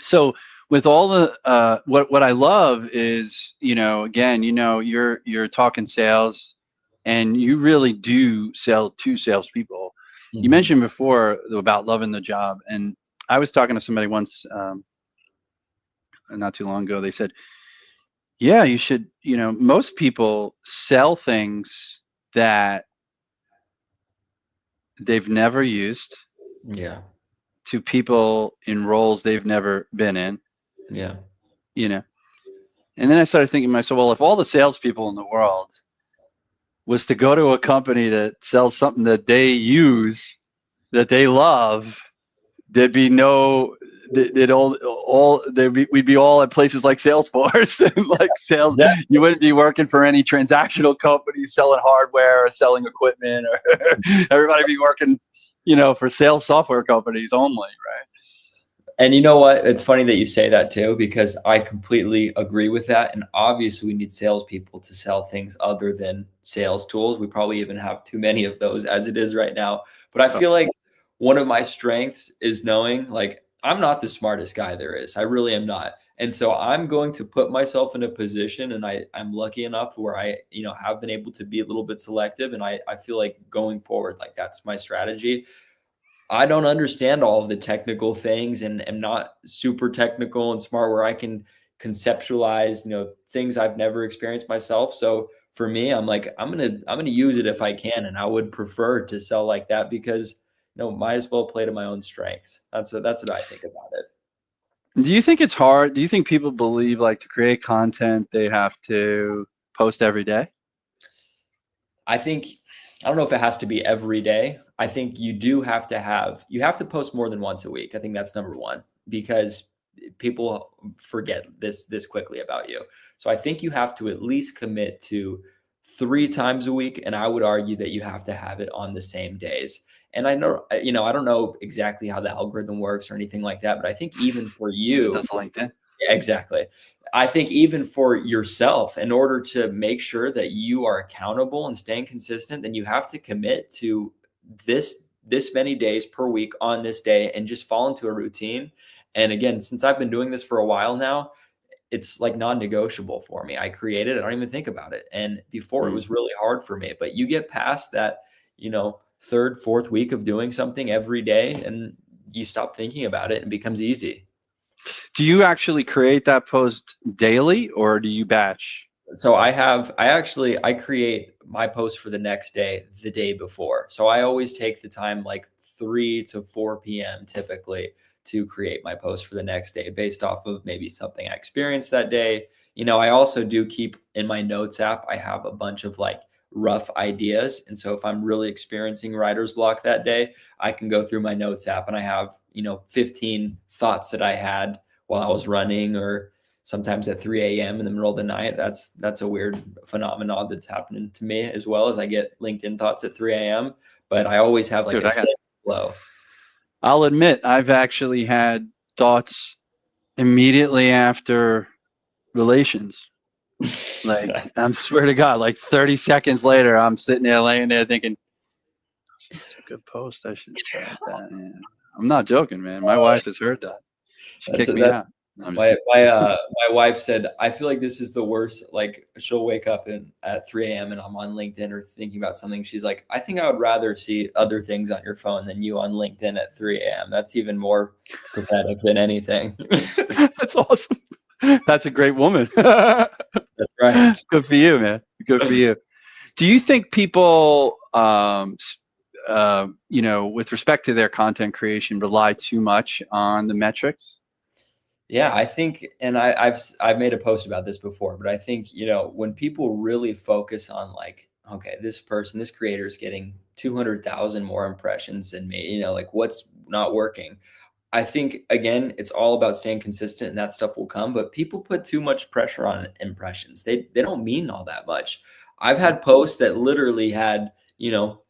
So with all the what I love is, again, you're talking sales, and you really do sell to salespeople. You Mhm. mentioned before about loving the job, and I was talking to somebody once, not too long ago. They said, yeah, you should, most people sell things that they've never used Yeah. to people in roles they've never been in, Yeah. you know. And then I started thinking to myself, well, if all the salespeople in the world was to go to a company that sells something that they use, that they love, there'd be no, they'd all we'd be all at places like Salesforce and like sales. Yeah. You wouldn't be working for any transactional companies selling hardware or selling equipment, or everybody be working, for sales software companies only, right? And you know what? It's funny that you say that too, because I completely agree with that. And obviously, we need salespeople to sell things other than sales tools. We probably even have too many of those as it is right now. But I Oh, feel like one of my strengths is knowing like I'm not the smartest guy there is. I really am not. And so I'm going to put myself in a position, and I'm lucky enough where I, have been able to be a little bit selective. And I feel like going forward, like that's my strategy. I don't understand all of the technical things and am not super technical and smart where I can conceptualize, things I've never experienced myself. So for me, I'm like, I'm gonna use it if I can. And I would prefer to sell like that because might as well play to my own strengths. That's what I think about it. do you think it's hard? Do you think people believe like to create content they have to post every day? I think I don't know if it has to be every day. I think you have to post more than once a week. I think that's number one because people forget this quickly about you. So I think you have to at least commit to 3 times a week, and I would argue that you have to have it on the same days. And I know, I don't know exactly how the algorithm works or anything like that, but I think even for Neither you, does LinkedIn. yeah, exactly. I think even for yourself, in order to make sure that you are accountable and staying consistent, then you have to commit to this many days per week on this day and just fall into a routine. And again, since I've been doing this for a while now, it's like non-negotiable for me. I create it, I don't even think about it. And before it Mm. was really hard for me, but you get past that, third, fourth week of doing something every day and you stop thinking about it and it becomes easy. Do you actually create that post daily, or do you batch? So I create my post for the next day the day before. So I always take the time like 3 to 4 p.m. typically to create my post for the next day based off of maybe something I experienced that day. I also do keep in my notes app, I have a bunch of like rough ideas. And so if I'm really experiencing writer's block that day, I can go through my notes app and I have, 15 thoughts that I had while I was running or sometimes at 3 a.m. in the middle of the night. That's a weird phenomenon that's happening to me as well as I get LinkedIn thoughts at 3 a.m. But I always have like Dude, a steady flow. I'll admit I've actually had thoughts immediately after relations. Like, I swear to God, like 30 seconds later, I'm sitting there laying there thinking, it's a good post. I should tag that. Man. I'm not joking, man. My wife has heard that. She kicked me That's out. No, I'm just my kidding. my wife said, I feel like this is the worst. Like she'll wake up at 3 a.m. and I'm on LinkedIn or thinking about something. She's like, I think I would rather see other things on your phone than you on LinkedIn at 3 a.m. That's even more pathetic than anything. That's awesome. That's a great woman. That's right. Good for you, man. Good for you. Do you think people, with respect to their content creation, rely too much on the metrics? Yeah, I think, and I've made a post about this before, but I think, when people really focus on like, okay, this creator is getting 200,000 more impressions than me, like what's not working. I think again, it's all about staying consistent and that stuff will come, but people put too much pressure on impressions. They don't mean all that much. I've had posts that literally had,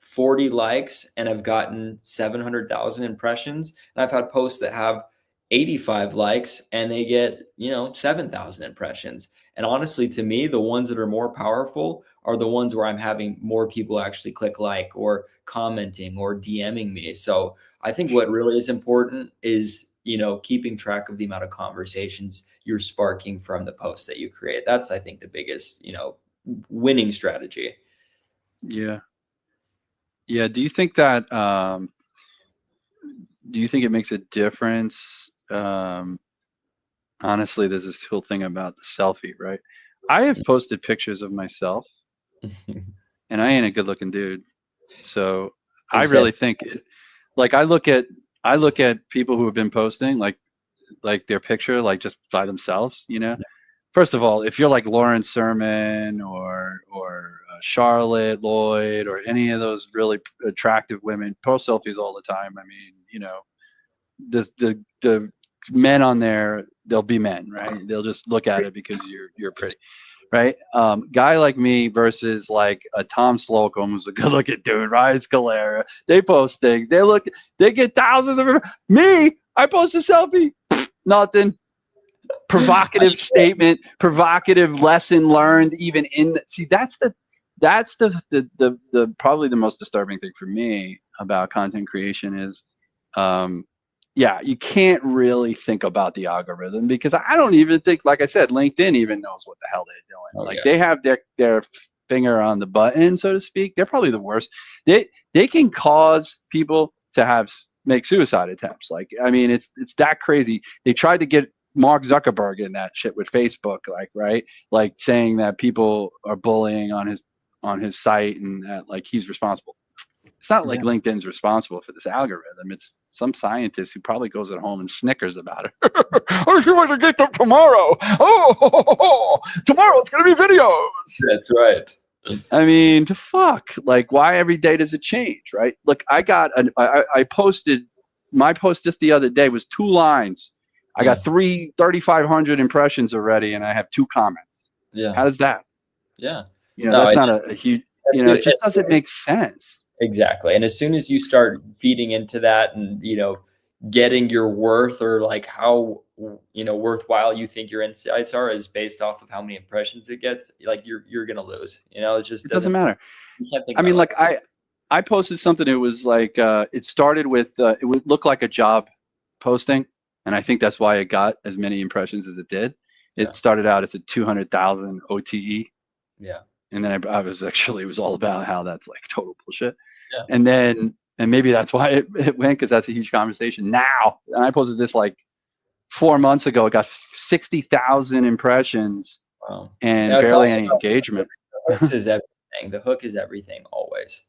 40 likes and I've gotten 700,000 impressions. And I've had posts that have 85 likes and they get, 7,000 impressions. And honestly, to me, the ones that are more powerful are the ones where I'm having more people actually click like or commenting or DMing me. So I think what really is important is, keeping track of the amount of conversations you're sparking from the posts that you create. That's, I think, the biggest, winning strategy. Yeah. Yeah. Do you think it makes a difference? Honestly, there's this whole thing about the selfie, right? I have posted pictures of myself and I ain't a good looking dude. So I Exactly. really think like I look at people who have been posting like their picture like just by themselves, First of all, if you're like Lauren Sermon or Charlotte Lloyd or any of those really attractive women, post selfies all the time. I mean, the men on there, they'll be men, right? They'll just look at it because you're pretty, right? Guy like me versus like a Tom Slocum who's a good looking dude, Ryan Scalera. They post things. They get thousands of me. I post a selfie, nothing. Provocative statement, provocative lesson learned. Even that's the probably the most disturbing thing for me about content creation is, yeah, you can't really think about the algorithm because I don't even think, like I said, LinkedIn even knows what the hell they're doing. Oh Like yeah. they have their finger on the button, so to speak. They're probably the worst. They can cause people to make suicide attempts. Like, I mean, it's that crazy. They tried to get Mark Zuckerberg in that shit with Facebook, like, right? Like saying that people are bullying on his site and that like he's responsible. It's not like Yeah. LinkedIn's responsible for this algorithm. It's some scientist who probably goes at home and snickers about it. Oh, you want to get them tomorrow? Oh, tomorrow it's going to be videos. That's right. I mean, to fuck. Like, why every day does it change, right? Look, I posted, my post just the other day was 2 lines. I Yeah. got 3,500 impressions already, and I have 2 comments. Yeah. How does that? Yeah. No, That's it not just, a huge, it just as soon doesn't as make sense. exactly. And as soon as you start feeding into that and, getting your worth or like how, worthwhile you think your insights are is based off of how many impressions it gets, like you're going to lose, it just It doesn't doesn't, matter. you can't think I about mean, it like like I posted something. It was like it started with it would look like a job posting, and I think that's why it got as many impressions as it did. It that. started out as a 200,000 OTE, Yeah. and then I was actually it was all about how that's like total bullshit. Yeah. And maybe that's why it went because that's a huge conversation now. And I posted this like 4 months ago. It got 60,000 impressions Wow. and Yeah. It's all barely any about the engagement. hooks. The hooks is everything. The hook is everything always.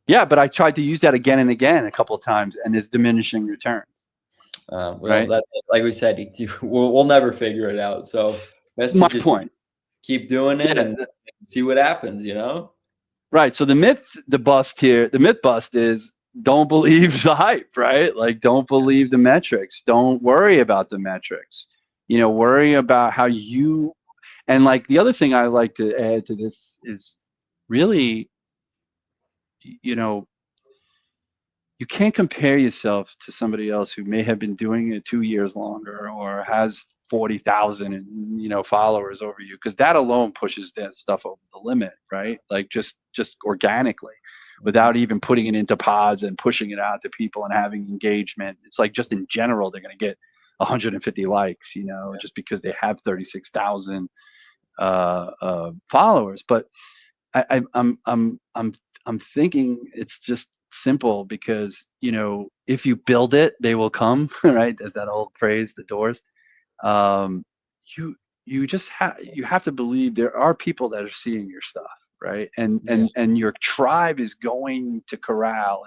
Yeah, but I tried to use that again and again a couple of times, and it's diminishing returns, Well, right? that, like we said, we'll never figure it out. So best to My just point. keep doing it Yeah, and see what happens. right. So the myth bust is don't believe the hype, right? Like don't believe Yes. the metrics. Don't worry about the metrics. Worry about how and like the other thing I like to add to this is really, you know, you can't compare yourself to somebody else who may have been doing it 2 years longer or has 40,000 followers over you, because that alone pushes that stuff over the limit, right? Like just organically, Mhm. without even putting it into pods and pushing it out to people and having engagement. It's like just in general they're going to get 150 likes, just because they have 36,000 followers. But I'm thinking it's just simple, because if you build it, they will come, right? There's that old phrase, the doors. Um, you you have to believe there are people that are seeing your stuff, right? And Yeah. and your tribe is going to corral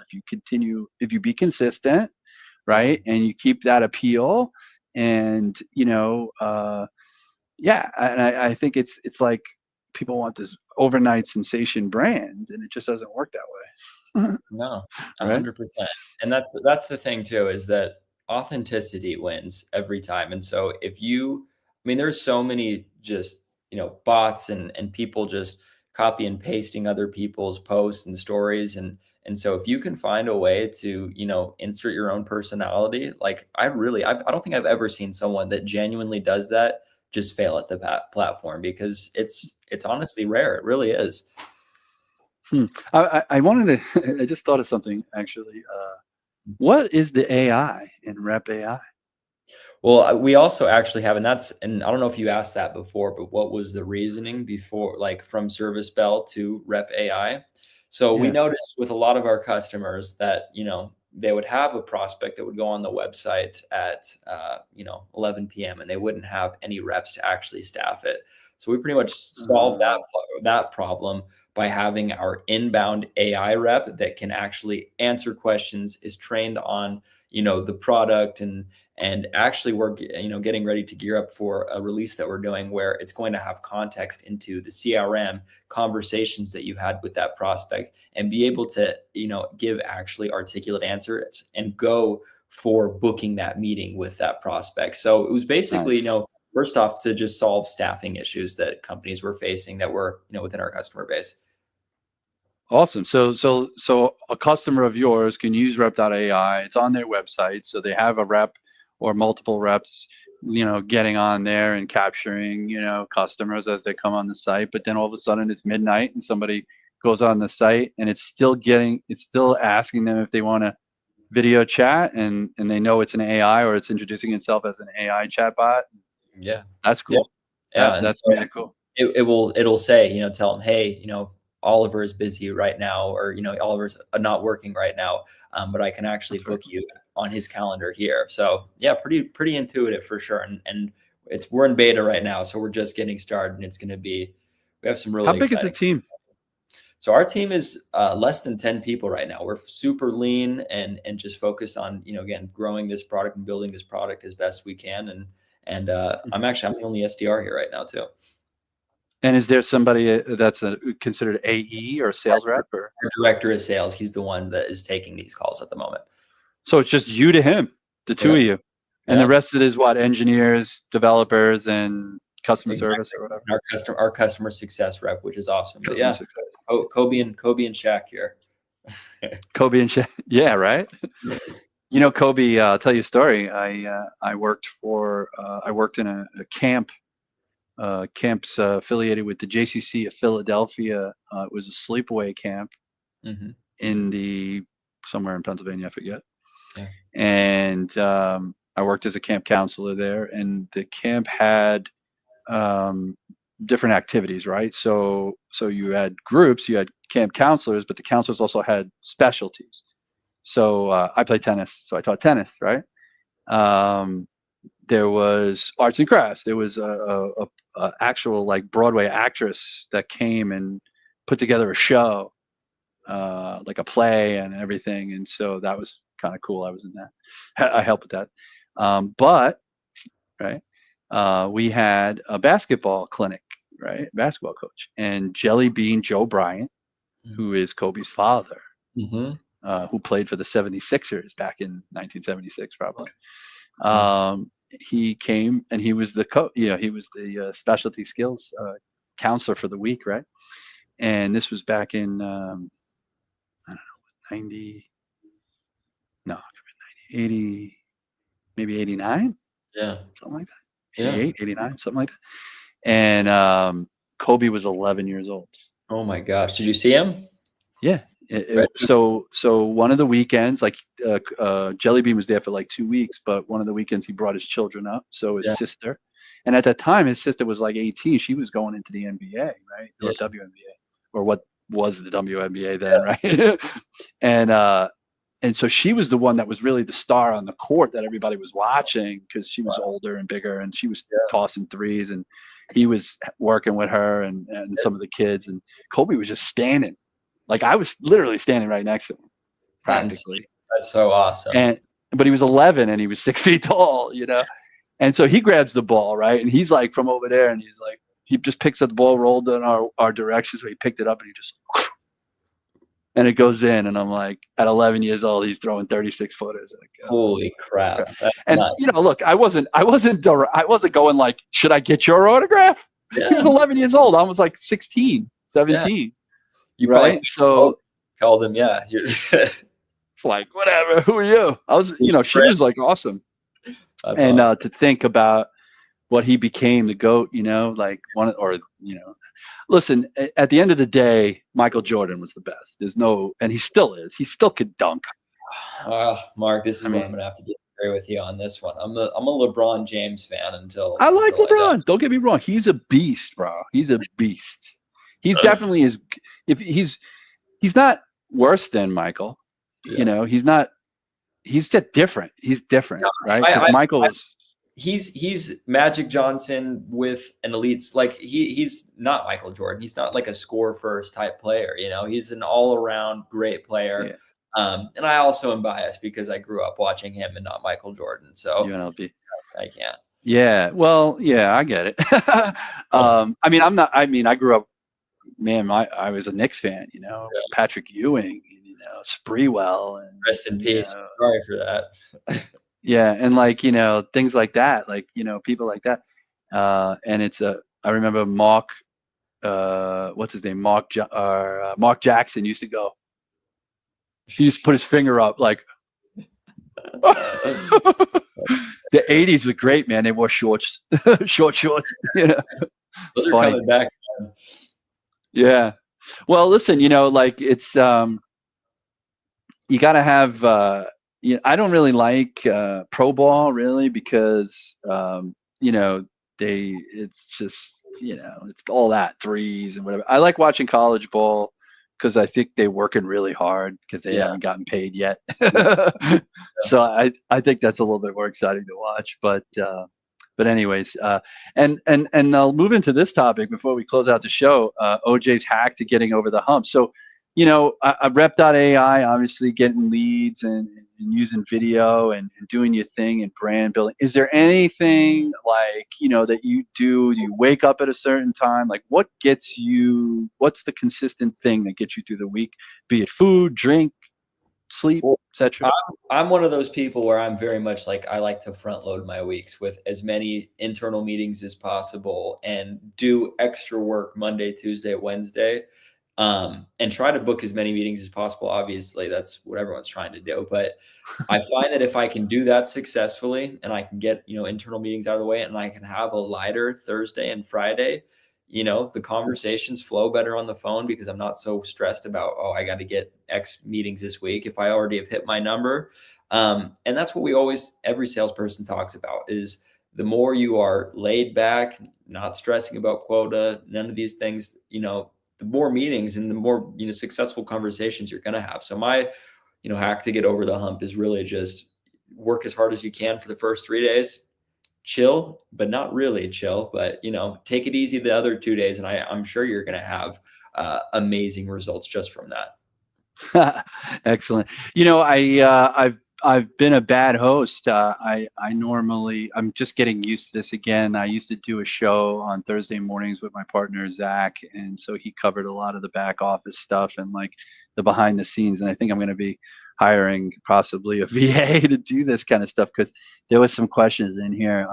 if you be consistent, Yeah. right? And you keep that appeal, and yeah, and I think it's like people want this overnight sensation brand, and it just doesn't work that way. No, Right? 100%. And that's the thing too, is that authenticity wins every time. And so I mean, there's so many just, bots and people just copy and pasting other people's posts and stories. And so if you can find a way to, insert your own personality, like I don't think I've ever seen someone that genuinely does that just fail at the platform, because it's honestly rare. It really is. Hmm. I wanted to. I just thought of something actually. What is the AI in Rep AI? Well, we also actually have, and I don't know if you asked that before, but what was the reasoning before, like from Service Bell to Rep AI? So we Yeah. noticed with a lot of our customers that, they would have a prospect that would go on the website at, 11 p.m. and they wouldn't have any reps to actually staff it. So we pretty much solved Uh, that problem by having our inbound AI rep that can actually answer questions, is trained on, the product, and actually we're getting ready to gear up for a release that we're doing where it's going to have context into the CRM conversations that you had with that prospect, and be able to give actually articulate answers and go for booking that meeting with that prospect. So it was basically, nice. first off, to just solve staffing issues that companies were facing that were within our customer base. Awesome. So a customer of yours can use Rep.ai. It's on their website, so they have a rep or multiple reps, getting on there and capturing, customers as they come on the site. But then all of a sudden it's midnight and somebot goes on the site, and it's still asking them if they want to video chat, and they know it's an AI, or it's introducing itself as an AI chatbot. Yeah. That's Yeah. cool. Yeah. And That's so really cool. it'll say, tell them, hey, Oliver is busy right now, or Oliver's not working right now, but I can actually That's very book cool. you on his calendar here. So yeah, pretty intuitive for sure. And we're in beta right now, so we're just getting started, and we have some How really big is the exciting. team? So our team is less than 10 people right now. We're super lean and just focused on, again, growing this product and building this product as best we can. And I'm Mhm. the only SDR here right now too. And is there somebody that's considered AE or sales rep, or Our director of sales, he's the one that is taking these calls at the moment. so it's just you to him, the two of Yep. you, and the Yeah, rest of it is what, engineers, developers, and customer service exactly. or whatever. And our customer success rep, which is awesome. But Customer yeah, success. Kobe and Shaq here. Kobe and Shay. Yeah, right. Kobe. I'll tell you a story. I worked in a camp. Camps affiliated with the JCC of Philadelphia. It was a sleepaway camp Hmm. in the somewhere in Pennsylvania, I forget. Yeah. And I worked as a camp counselor there, and the camp had um, different activities, right? So you had groups, you had camp counselors, but the counselors also had specialties. So I play tennis, so I taught tennis, right? Um, there was arts and crafts. There was a actual like Broadway actress that came and put together a show, like a play and everything, and so that was kind of cool. I was in that. I helped with that. But right, we had a basketball clinic, right? Basketball coach, and Jelly Bean Joe Bryant, who is Kobe's father, Mm-hmm. who played for the 76ers back in 1976, probably. Yeah. He came and he was the he was the specialty skills counselor for the week, right? And this was back in I don't know, 90, no, 80, maybe 89, Yeah. something like that. Yeah. 88, 89, something like that. And Kobe was 11 years old. Oh my gosh. Did you see him? Yeah. Right. So one of the weekends, like Jelly Bean was there for like 2 weeks, but one of the weekends he brought his children up. So his Yeah. sister, and at that time his sister was like 18. She was going into the NBA, right, Yeah. or WNBA, or what was the WNBA then, right? and and so she was the one that was really the star on the court that everybody was watching because she was older and bigger, and she was Yeah. tossing threes, and he was working with her and some of the kids, and Kobe was just standing. Like I was literally standing right next to him, That's practically. that's so awesome. And but he was 11 and he was 6 feet tall. And so he grabs the ball, right? And he's like from over there, and he's like, he just picks up the ball, rolled in our direction, so he picked it up and he just and it goes in. And I'm like, at 11 years old, he's throwing 36 footers. Like, Holy crap. That's and nuts. look, I wasn't going like, should I get your autograph? He was Yeah. 11 years old. I was like 16, 17. You probably Right? So called him. Yeah. it's like, whatever. Who are you? I was, she was like awesome. That's And awesome. to think about what he became, the GOAT, like listen, at the end of the day, Michael Jordan was the best. And he still is. He still could dunk. Mark, this is where I'm gonna have to disagree with you on this one. I'm a LeBron James fan until I like until LeBron. Don't get me wrong. He's a beast, bro. He's a beast. He's definitely if he's not worse than Michael. Yeah. He's just different. He's different, right? Because Michael is. He's Magic Johnson with an elite. Like he's not Michael Jordan. He's not like a score first type player. He's an all around great player. Yeah. And I also am biased because I grew up watching him and not Michael Jordan. So UNLV. I can't. Yeah. Well, yeah, I get it. I grew up, man, I was a Knicks fan, Patrick Ewing, Spreewell, and Rest in peace. Sorry for that. yeah. And things like that, people like that. And I remember Mark, what's his name? Mark Jackson used to go. He used to put his finger up like. The 80s were great, man. They wore shorts, short shorts. Those are coming back. Man. Yeah. Well, listen, it's you got to have. I don't really like pro ball really because it's just it's all that threes and whatever. I like watching college ball because I think they're working really hard because they haven't gotten paid yet. So I think that's a little bit more exciting to watch. But anyways, and I'll move into this topic before we close out the show. OJ's hack to getting over the hump. So, Rep.ai, obviously getting leads and using video and doing your thing and brand building. Is there anything that you do? Do you wake up at a certain time? Like what's the consistent thing that gets you through the week? Be it food, drink, sleep, etc. I'm one of those people where I'm very much like I like to front load my weeks with as many internal meetings as possible and do extra work Monday, Tuesday, Wednesday, and try to book as many meetings as possible. Obviously, that's what everyone's trying to do. But I find that if I can do that successfully and I can get internal meetings out of the way and I can have a lighter Thursday and Friday, the conversations flow better on the phone because I'm not so stressed about, I got to get X meetings this week if I already have hit my number. And that's what every salesperson talks about is the more you are laid back, not stressing about quota, none of these things, the more meetings and the more, successful conversations you're going to have. So my, hack to get over the hump is really just work as hard as you can for the first 3 days. Chill, but not really chill, but take it easy the other 2 days. And I'm sure you're going to have amazing results just from that. Excellent. I've been a bad host. I'm just getting used to this again. I used to do a show on Thursday mornings with my partner, Zach. And so he covered a lot of the back office stuff and the behind the scenes. And I think I'm going to be hiring possibly a VA to do this kind of stuff because there was some questions in here.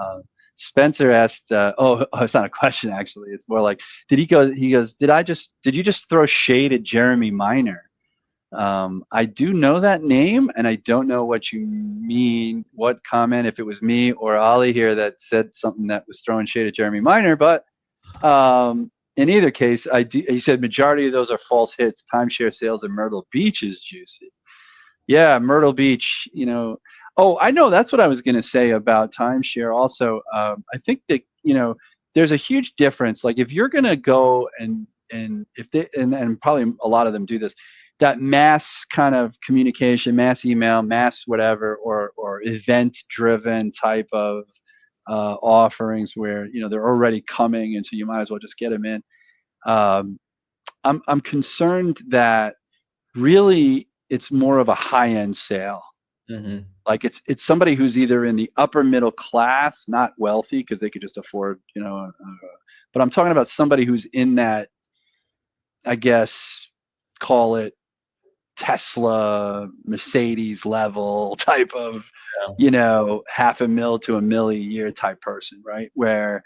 Spencer asked, it's not a question actually. It's more like, he goes, did you just throw shade at Jeremy Minor? I do know that name, and I don't know what you mean, what comment, if it was me or Ollie here that said something that was throwing shade at Jeremy Minor. But in either case, he said majority of those are false hits. Timeshare sales in Myrtle Beach is juicy. Yeah, Myrtle Beach, Oh, I know that's what I was going to say about timeshare also. I think that, there's a huge difference. Like if you're going to go and if they, and probably a lot of them do this, that mass kind of communication, mass email, mass whatever, or event driven type of offerings where, they're already coming. And so you might as well just get them in. Um, I'm concerned that really it's more of a high-end sale. Mm-hmm. Like it's somebody who's either in the upper middle class, not wealthy because they could just afford, but I'm talking about somebody who's in that, I guess, call it Tesla, Mercedes level type of, Yeah. half a mil to a mil a year type person, right? Where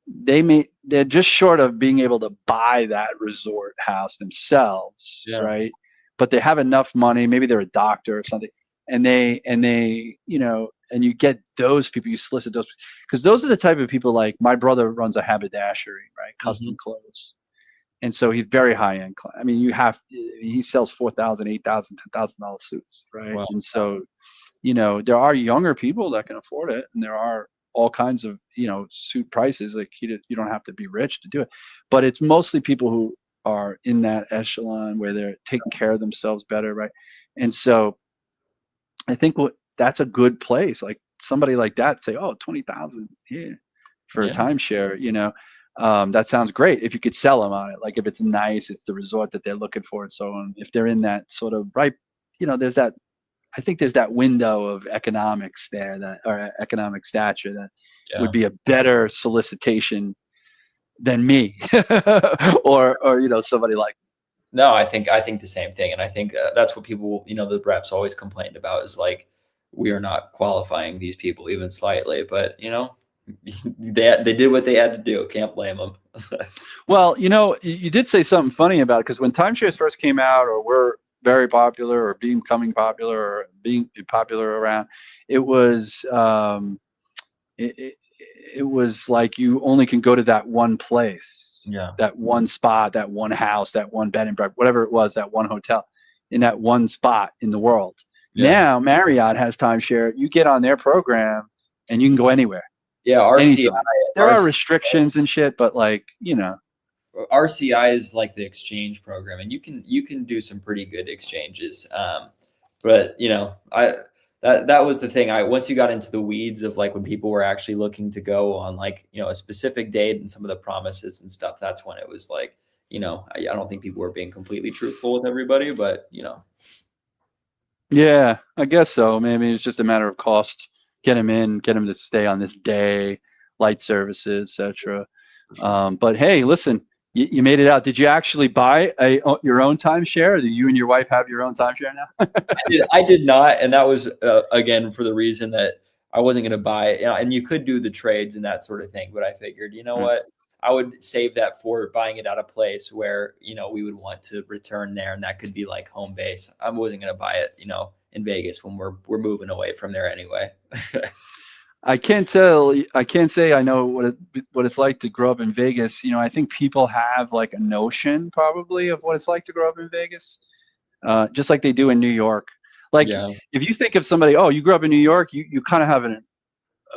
they're just short of being able to buy that resort house themselves, Yeah. right? But they have enough money, maybe they're a doctor or something, and they and you get those people, you solicit those, because those are the type of people. Like my brother runs a haberdashery, right? Mm-hmm. Custom clothes. And so he's very high end. I mean, he sells $4,000, $8,000, $10,000 suits, right? Well, And so there are younger people that can afford it, and there are all kinds of, suit prices. Like you don't have to be rich to do it, but it's mostly people who are in that echelon where they're taking care of themselves better, right? And so I think that's a good place. Like somebody like that say, oh, 20,000 here for a yeah. timeshare, that sounds great if you could sell them on it. Like if it's nice, it's the resort that they're looking for, and so on. If they're in that sort of right, there's that. I think there's that window of economics there, that or economic stature, that would Yeah. be a better solicitation than me, or somebody like. No, I think the same thing, and I think that's what people, the reps always complained about is like we are not qualifying these people even slightly, but they did what they had to do. Can't blame them. Well, you did say something funny about it, because when timeshares first came out, or were very popular, or becoming popular, or being popular around, it was it, it was like you only can go to that one place, Yeah. that one spot, that one house, that one bed and breakfast, whatever it was, that one hotel in that one spot in the world. Yeah. Now Marriott has timeshare. You get on their program and you can go anywhere, Yeah. anytime. There are RCI restrictions and shit, but like, RCI is like the exchange program, and you can do some pretty good exchanges. But that was the thing. Once you got into the weeds of like when people were actually looking to go on like a specific date and some of the promises and stuff, that's when it was like I don't think people were being completely truthful with everybody, but yeah, I guess so. Maybe it's just a matter of cost. Get them in, get them to stay on this day, light services, etc. for sure. But hey, listen, you made it out. Did you actually buy your own timeshare? Do you and your wife have your own timeshare now? I did not, and that was again for the reason that I wasn't going to buy it. And you could do the trades and that sort of thing, but I figured, Right. what, I would save that for buying it at a place where we would want to return there, and that could be like home base. I wasn't going to buy it, in Vegas when we're moving away from there anyway. I can't tell. I can't say I know what it's like to grow up in Vegas. I think people have like a notion probably of what it's like to grow up in Vegas, just like they do in New York. Like Yeah, if you think of somebody, oh, you grew up in New York, you kind of have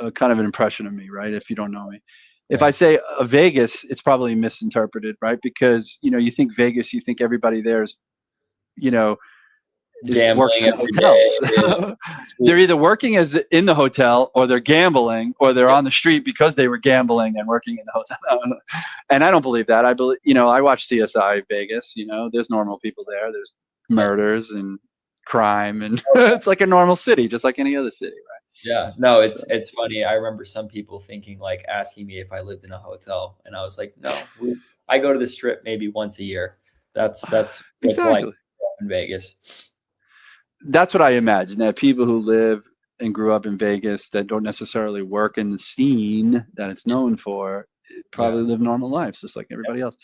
a kind of an impression of me, right? If you don't know me, if yeah. I say Vegas, it's probably misinterpreted, right? Because you think Vegas, you think everybody there you know, works Gambling in every day. hotels. They're Sleep. either working as in the hotel, or they're gambling, or they're on the street because they were gambling and working in the hotel. And I don't believe that. I believe, I watch CSI Vegas. There's normal people there. There's Yeah. murders and crime, and it's like a normal city, just like any other city, right? Yeah, no, So it's funny. I remember some people thinking like asking me if I lived in a hotel, and I was like, no, I go to the strip maybe once a year. That's what it's like exactly. in Vegas. That's what I imagine. That people who live and grew up in Vegas that don't necessarily work in the scene that it's known for Yeah, probably live normal lives, just like everybody else.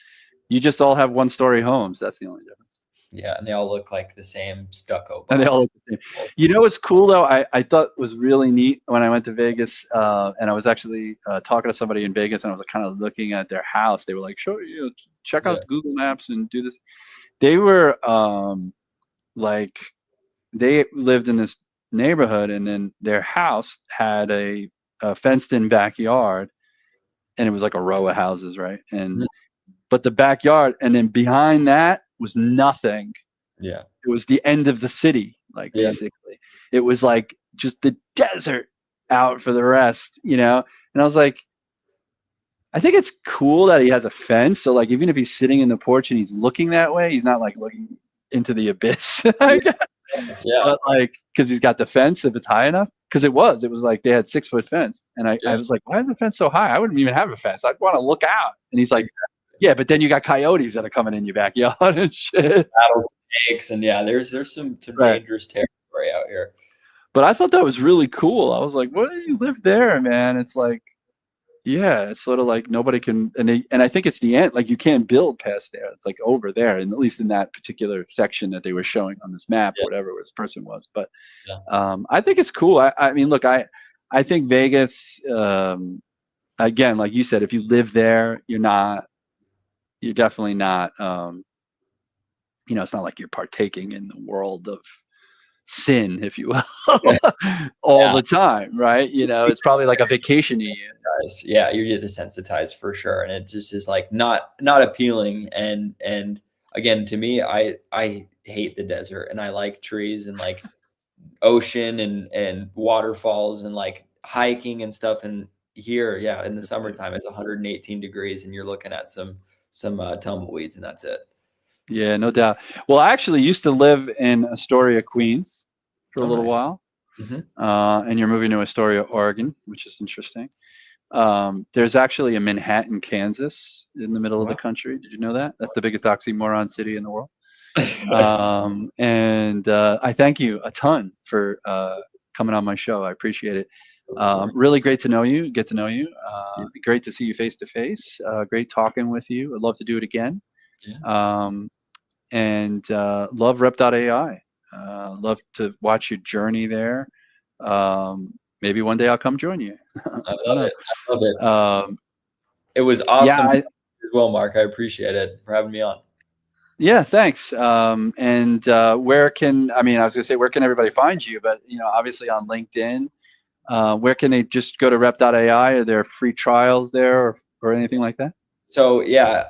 You just all have one-story homes. That's the only difference. Yeah, and they all look like the same stucco And they all box. look the same. You know what's cool though? I thought was really neat when I went to Vegas, and I was actually talking to somebody in Vegas, and I was kind of looking at their house. They were like, "Show you know, check Yeah. out Google Maps and do this." They were like they lived in this neighborhood, and then their house had a fenced-in backyard, and it was like a row of houses, right? And Mhm. but the backyard, and then behind that was nothing. Yeah. It was the end of the city, like Yeah. basically. It was like just the desert out for the rest, you know? And I was like, I think it's cool that he has a fence. So like even if he's sitting in the porch and he's looking that way, he's not like looking into the abyss, I Yeah. guess. Yeah. But like because he's got the fence if it's high enough. Because it was like they had 6 foot fence. And I Yeah. was like, why is the fence so high? I wouldn't even have a fence. I'd want to look out. And he's like, Exactly. yeah, but then you got coyotes that are coming in your backyard and shit. Rattlesnakes, and yeah, there's some Right. dangerous territory out here. But I thought that was really cool. I was like, "What do you live there, man?" It's like, yeah, it's sort of like nobody can, and I think it's the end. Like you can't build past there. It's like over there, and at least in that particular section that they were showing on this map, Yeah. whatever this person was. But Yeah. I think it's cool. I mean, look, I think Vegas. Again, like you said, if you live there, you're definitely not. It's not like you're partaking in the world of sin, if you will, all Yeah. the time, right? It's probably like a vacation you. Yeah, you get desensitized for sure, and it just is like not appealing. And again, to me, I hate the desert, and I like trees and like ocean and waterfalls and like hiking and stuff. And here, yeah, in the summertime, it's 118 degrees, and you're looking at some tumbleweeds, and that's it. Yeah, no doubt. Well, I actually used to live in Astoria, Queens for a Oh, little nice. while, Hmm. and you're moving to Astoria, Oregon, which is interesting. There's actually a Manhattan, Kansas in the middle of the Wow. country. Did you know that? That's the biggest oxymoron city in the world. And I thank you a ton for coming on my show. I appreciate it. Of course. Really great to know you, get to know you. Yeah. Great to see you face to face. Great talking with you. I'd love to do it again. Yeah. Um, and love Rep.ai. Love to watch your journey there. Maybe one day I'll come join you. I I don't love know. it. I love it. Um, It was yeah, awesome to meet you as well, Mark. I appreciate it for having me on. yeah, thanks. And I mean, I was gonna say, where can everybody find you? But obviously on LinkedIn. Where can they just go to rep.ai? Are there free trials there or anything like that? So yeah,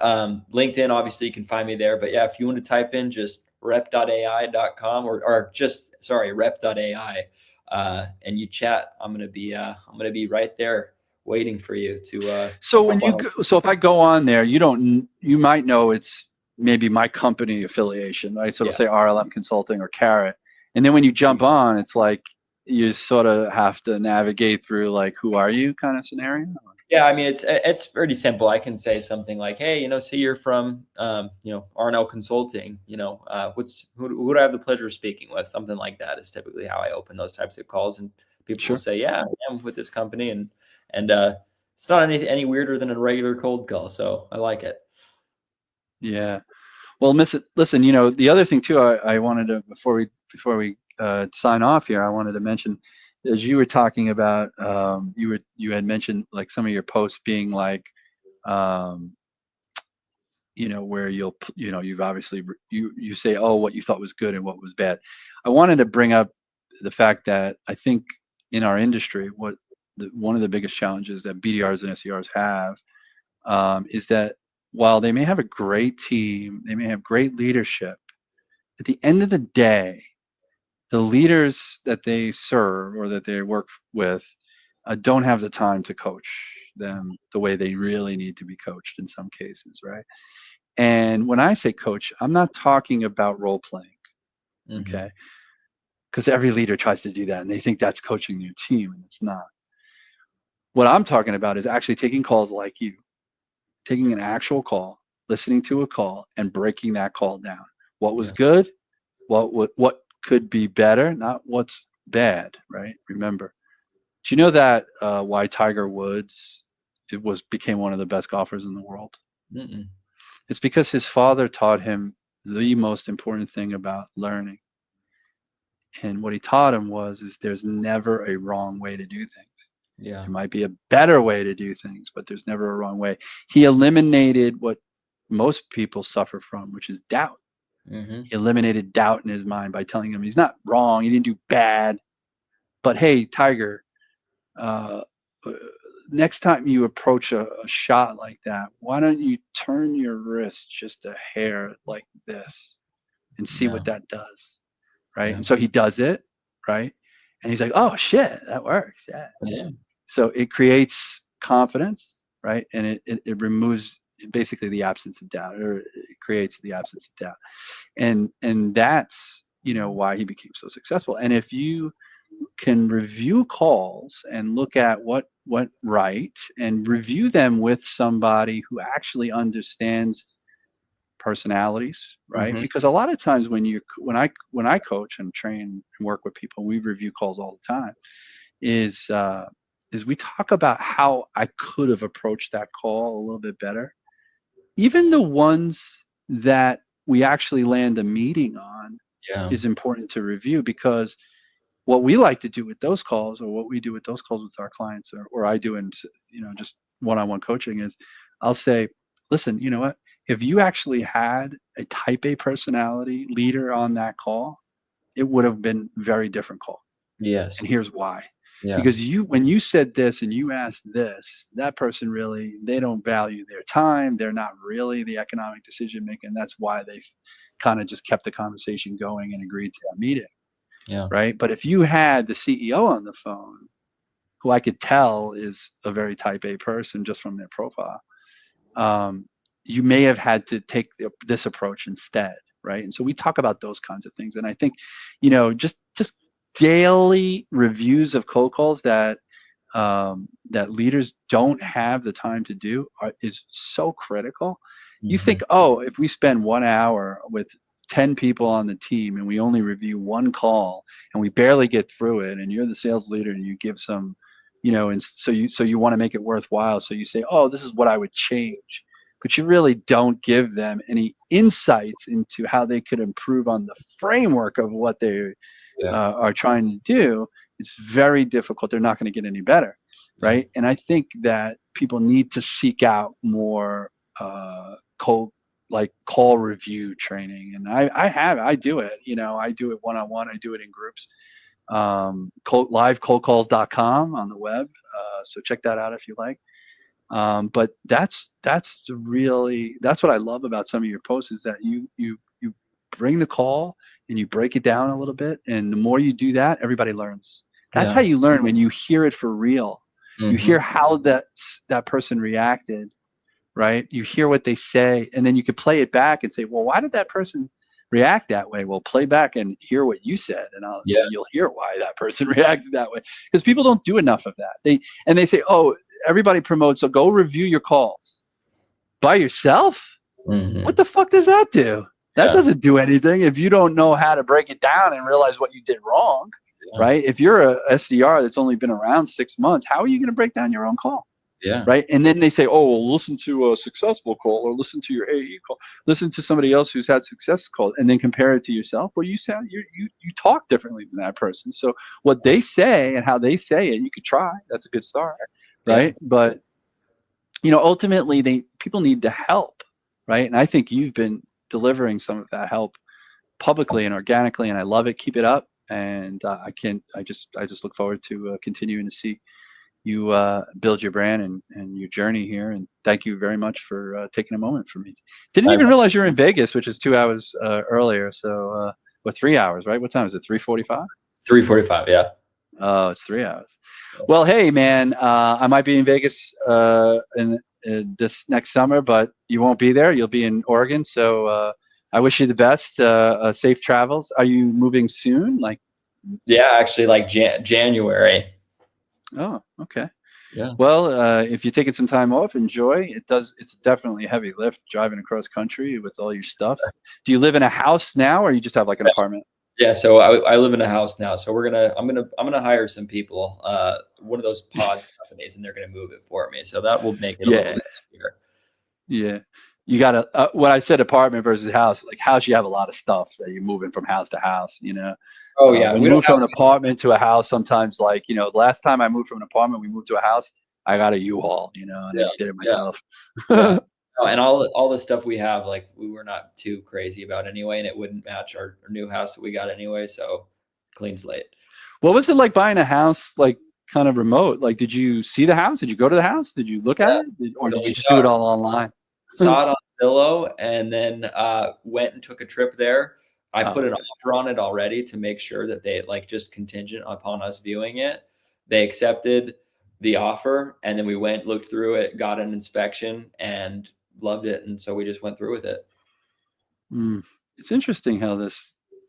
LinkedIn, obviously you can find me there. But yeah, if you want to type in just rep.ai.com or just sorry, rep.ai, and you chat, I'm gonna be right there waiting for you to So when hop you on. go, so if I go on there, you might know it's maybe my company affiliation, right? So it'll Yeah. say RLM Consulting or Carrot, and then when you jump on, it's like you sort of have to navigate through like who are you kind of scenario. Yeah, I mean it's pretty simple. I can say something like, "Hey, say you're from R&L Consulting. Who do I have the pleasure of speaking with?" Something like that is typically how I open those types of calls, and people will Sure. say, "Yeah, I'm with this company," and it's not any weirder than a regular cold call, so I like it. Yeah. Well, listen, the other thing too, I wanted to before we sign off here, I wanted to mention, as you were talking about, you had mentioned like some of your posts being like, um, where you've obviously you say, oh, what you thought was good and what was bad. I wanted to bring up the fact that I think in our industry, one of the biggest challenges that BDRs and SERs have is that while they may have a great team, they may have great leadership, at the end of the day, the leaders that they serve or that they work with don't have the time to coach them the way they really need to be coached in some cases, right? And when I say coach, I'm not talking about role playing, Hmm. okay? Because every leader tries to do that and they think that's coaching their team, and it's not. What I'm talking about is actually taking calls like you, taking an actual call, listening to a call, and breaking that call down. What was Yeah. good? What could be better? Not what's bad, right? Remember. Do you know that why Tiger Woods became one of the best golfers in the world? Mm-mm. It's because his father taught him the most important thing about learning. And what he taught him was is there's never a wrong way to do things. Yeah. There might be a better way to do things, but there's never a wrong way. He eliminated what most people suffer from, which is doubt. Mm-hmm. He eliminated doubt in his mind by telling him he's not wrong, he didn't do bad, but hey, Tiger, uh, uh, next time you approach a shot like that, why don't you turn your wrist just a hair like this and see Yeah. what that does, right? Yeah. And so he does it, right? And he's like, oh shit, that works, yeah. Yeah. So it creates confidence, right? And it removes basically the absence of doubt, or it creates the absence of doubt. And that's, why he became so successful. And if you can review calls and look at what went right and review them with somebody who actually understands personalities, right? Mm-hmm. Because a lot of times when I coach and train and work with people, and we review calls all the time, is we talk about how I could have approached that call a little bit better. Even the ones that we actually land a meeting on Yeah. is important to review, because what we like to do with those calls, or what we do with those calls with our clients, or I do in just one-on-one coaching, is I'll say, listen, you know what? If you actually had a type A personality leader on that call, it would have been a very different call. Yes. And here's why. Yeah. Because when you said this and you asked this, that person really, they don't value their time. They're not really the economic decision maker. And that's why they've kind of just kept the conversation going and agreed to that meeting. Yeah. Right. But if you had the CEO on the phone, who I could tell is a very type A person just from their profile, um, you may have had to take this approach instead. Right. And so we talk about those kinds of things. And I think, just daily reviews of cold calls that leaders don't have the time to do is so critical. You Mm-hmm. think, oh, if we spend 1 hour with 10 people on the team and we only review one call and we barely get through it, and you're the sales leader and you give some, and so you want to make it worthwhile. So you say, oh, this is what I would change. But you really don't give them any insights into how they could improve on the framework of what they Yeah. are trying to do. It's very difficult. They're not going to get any better, Yeah. right? And I think that people need to seek out more call review training. And I do it. I do it one-on-one. I do it in groups. Livecoldcalls.com on the web. So check that out if you like. But that's what I love about some of your posts, is that you bring the call and you break it down a little bit, and the more you do that, everybody learns. That's Yeah. how you learn, when you hear it for real. You Mm-hmm. hear how that person reacted, right? You hear what they say, and then you could play it back and say, well, why did that person react that way? Well, play back and hear what you said, and Yeah. you'll hear why that person reacted that way. Because people don't do enough of that. They say, oh, everybody promotes, so go review your calls by yourself. Mm-hmm. What the fuck does that do? That Yeah. doesn't do anything if you don't know how to break it down and realize what you did wrong, Yeah. right? If you're a SDR that's only been around 6 months, how are you going to break down your own call? Yeah. Right. And then they say, oh, well, listen to a successful call, or listen to your AE call, listen to somebody else who's had success calls, and then compare it to yourself. Well, you sound, you talk differently than that person. So what they say and how they say it, you could try. That's a good start. Yeah. Right. But, ultimately people need the help. Right. And I think you've been delivering some of that help publicly and organically, and I love it. Keep it up. And I just look forward to continuing to see you build your brand and your journey here. And thank you very much for taking a moment for me. Didn't I, even realize you're in Vegas, which is 2 hours earlier. So, or 3 hours, right? What time is it? 3:45? 3:45. Yeah. Oh, it's 3 hours. Well, hey, man, I might be in Vegas in this next summer, but you won't be there. You'll be in Oregon. So I wish you the best. Safe travels. Are you moving soon? Like, Yeah. Actually, like January. oh, okay. Yeah. Well, if you're taking some time off, enjoy. It's definitely a heavy lift driving across country with all your stuff. Do you live in a house now, or you just have like an apartment? Yeah, so I live in a house now. So I'm gonna hire some people, one of those pods companies, and they're gonna move it for me. So that will make it a little Yeah, bit easier. yeah. you got to, when I said apartment versus house, like house, you have a lot of stuff that you're moving from house to house, you know. Oh yeah, When you we don't move have. from an apartment to a house, sometimes like, you know, the last time I moved from an apartment, we moved to a house, I got a U-Haul, you know, and Yeah, I did it yeah, myself. yeah. No, and all the stuff we have, like we were not too crazy about anyway, and it wouldn't match our new house that we got anyway. So clean slate. What was it like buying a house, like kind of remote? Like, did you see the house? Did you go to the house? Did you look at Yeah. it? Or So did you we just do saw it all online? saw it on Zillow and then went and took a trip there. I Oh, put an okay. offer on it already to make sure that they like just contingent upon us viewing it. They accepted the offer and then we went, looked through it, got an inspection and loved it. And so we just went through with it. Mm. It's interesting how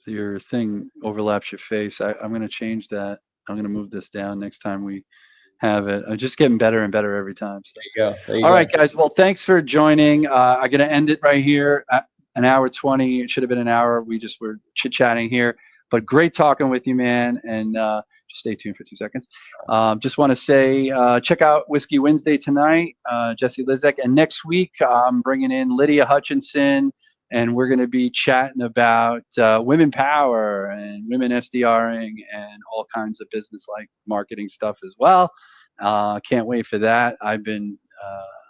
your thing overlaps your face. I'm going to change that. I'm going to move this down next time we have it. I'm just getting better and better every time. So, There you go. There you all go. right, guys. Well, thanks for joining. I'm going to end it right here. An hour 20. It should have been an hour. We just were chit chatting here, but great talking with you, man. And just stay tuned for 2 seconds. Just want to say, check out Whiskey Wednesday tonight, Jesse Lizek. And next week, I'm bringing in Lydia Hutchinson, and we're going to be chatting about women power and women SDRing and all kinds of business like marketing stuff as well. Can't wait for that. I've been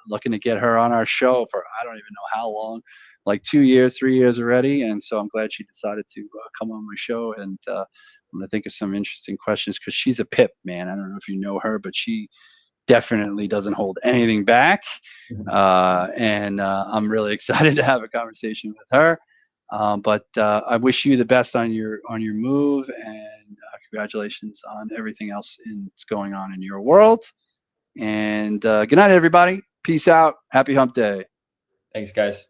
looking to get her on our show for I don't even know how long, like 2 years, 3 years already. And so I'm glad she decided to come on my show. And I'm going to think of some interesting questions because she's a pip, man. I don't know if you know her, but she definitely doesn't hold anything back. And I'm really excited to have a conversation with her. But I wish you the best on your move, and congratulations on everything else that's going on in your world. And good night, everybody. Peace out. Happy Hump Day. Thanks, guys.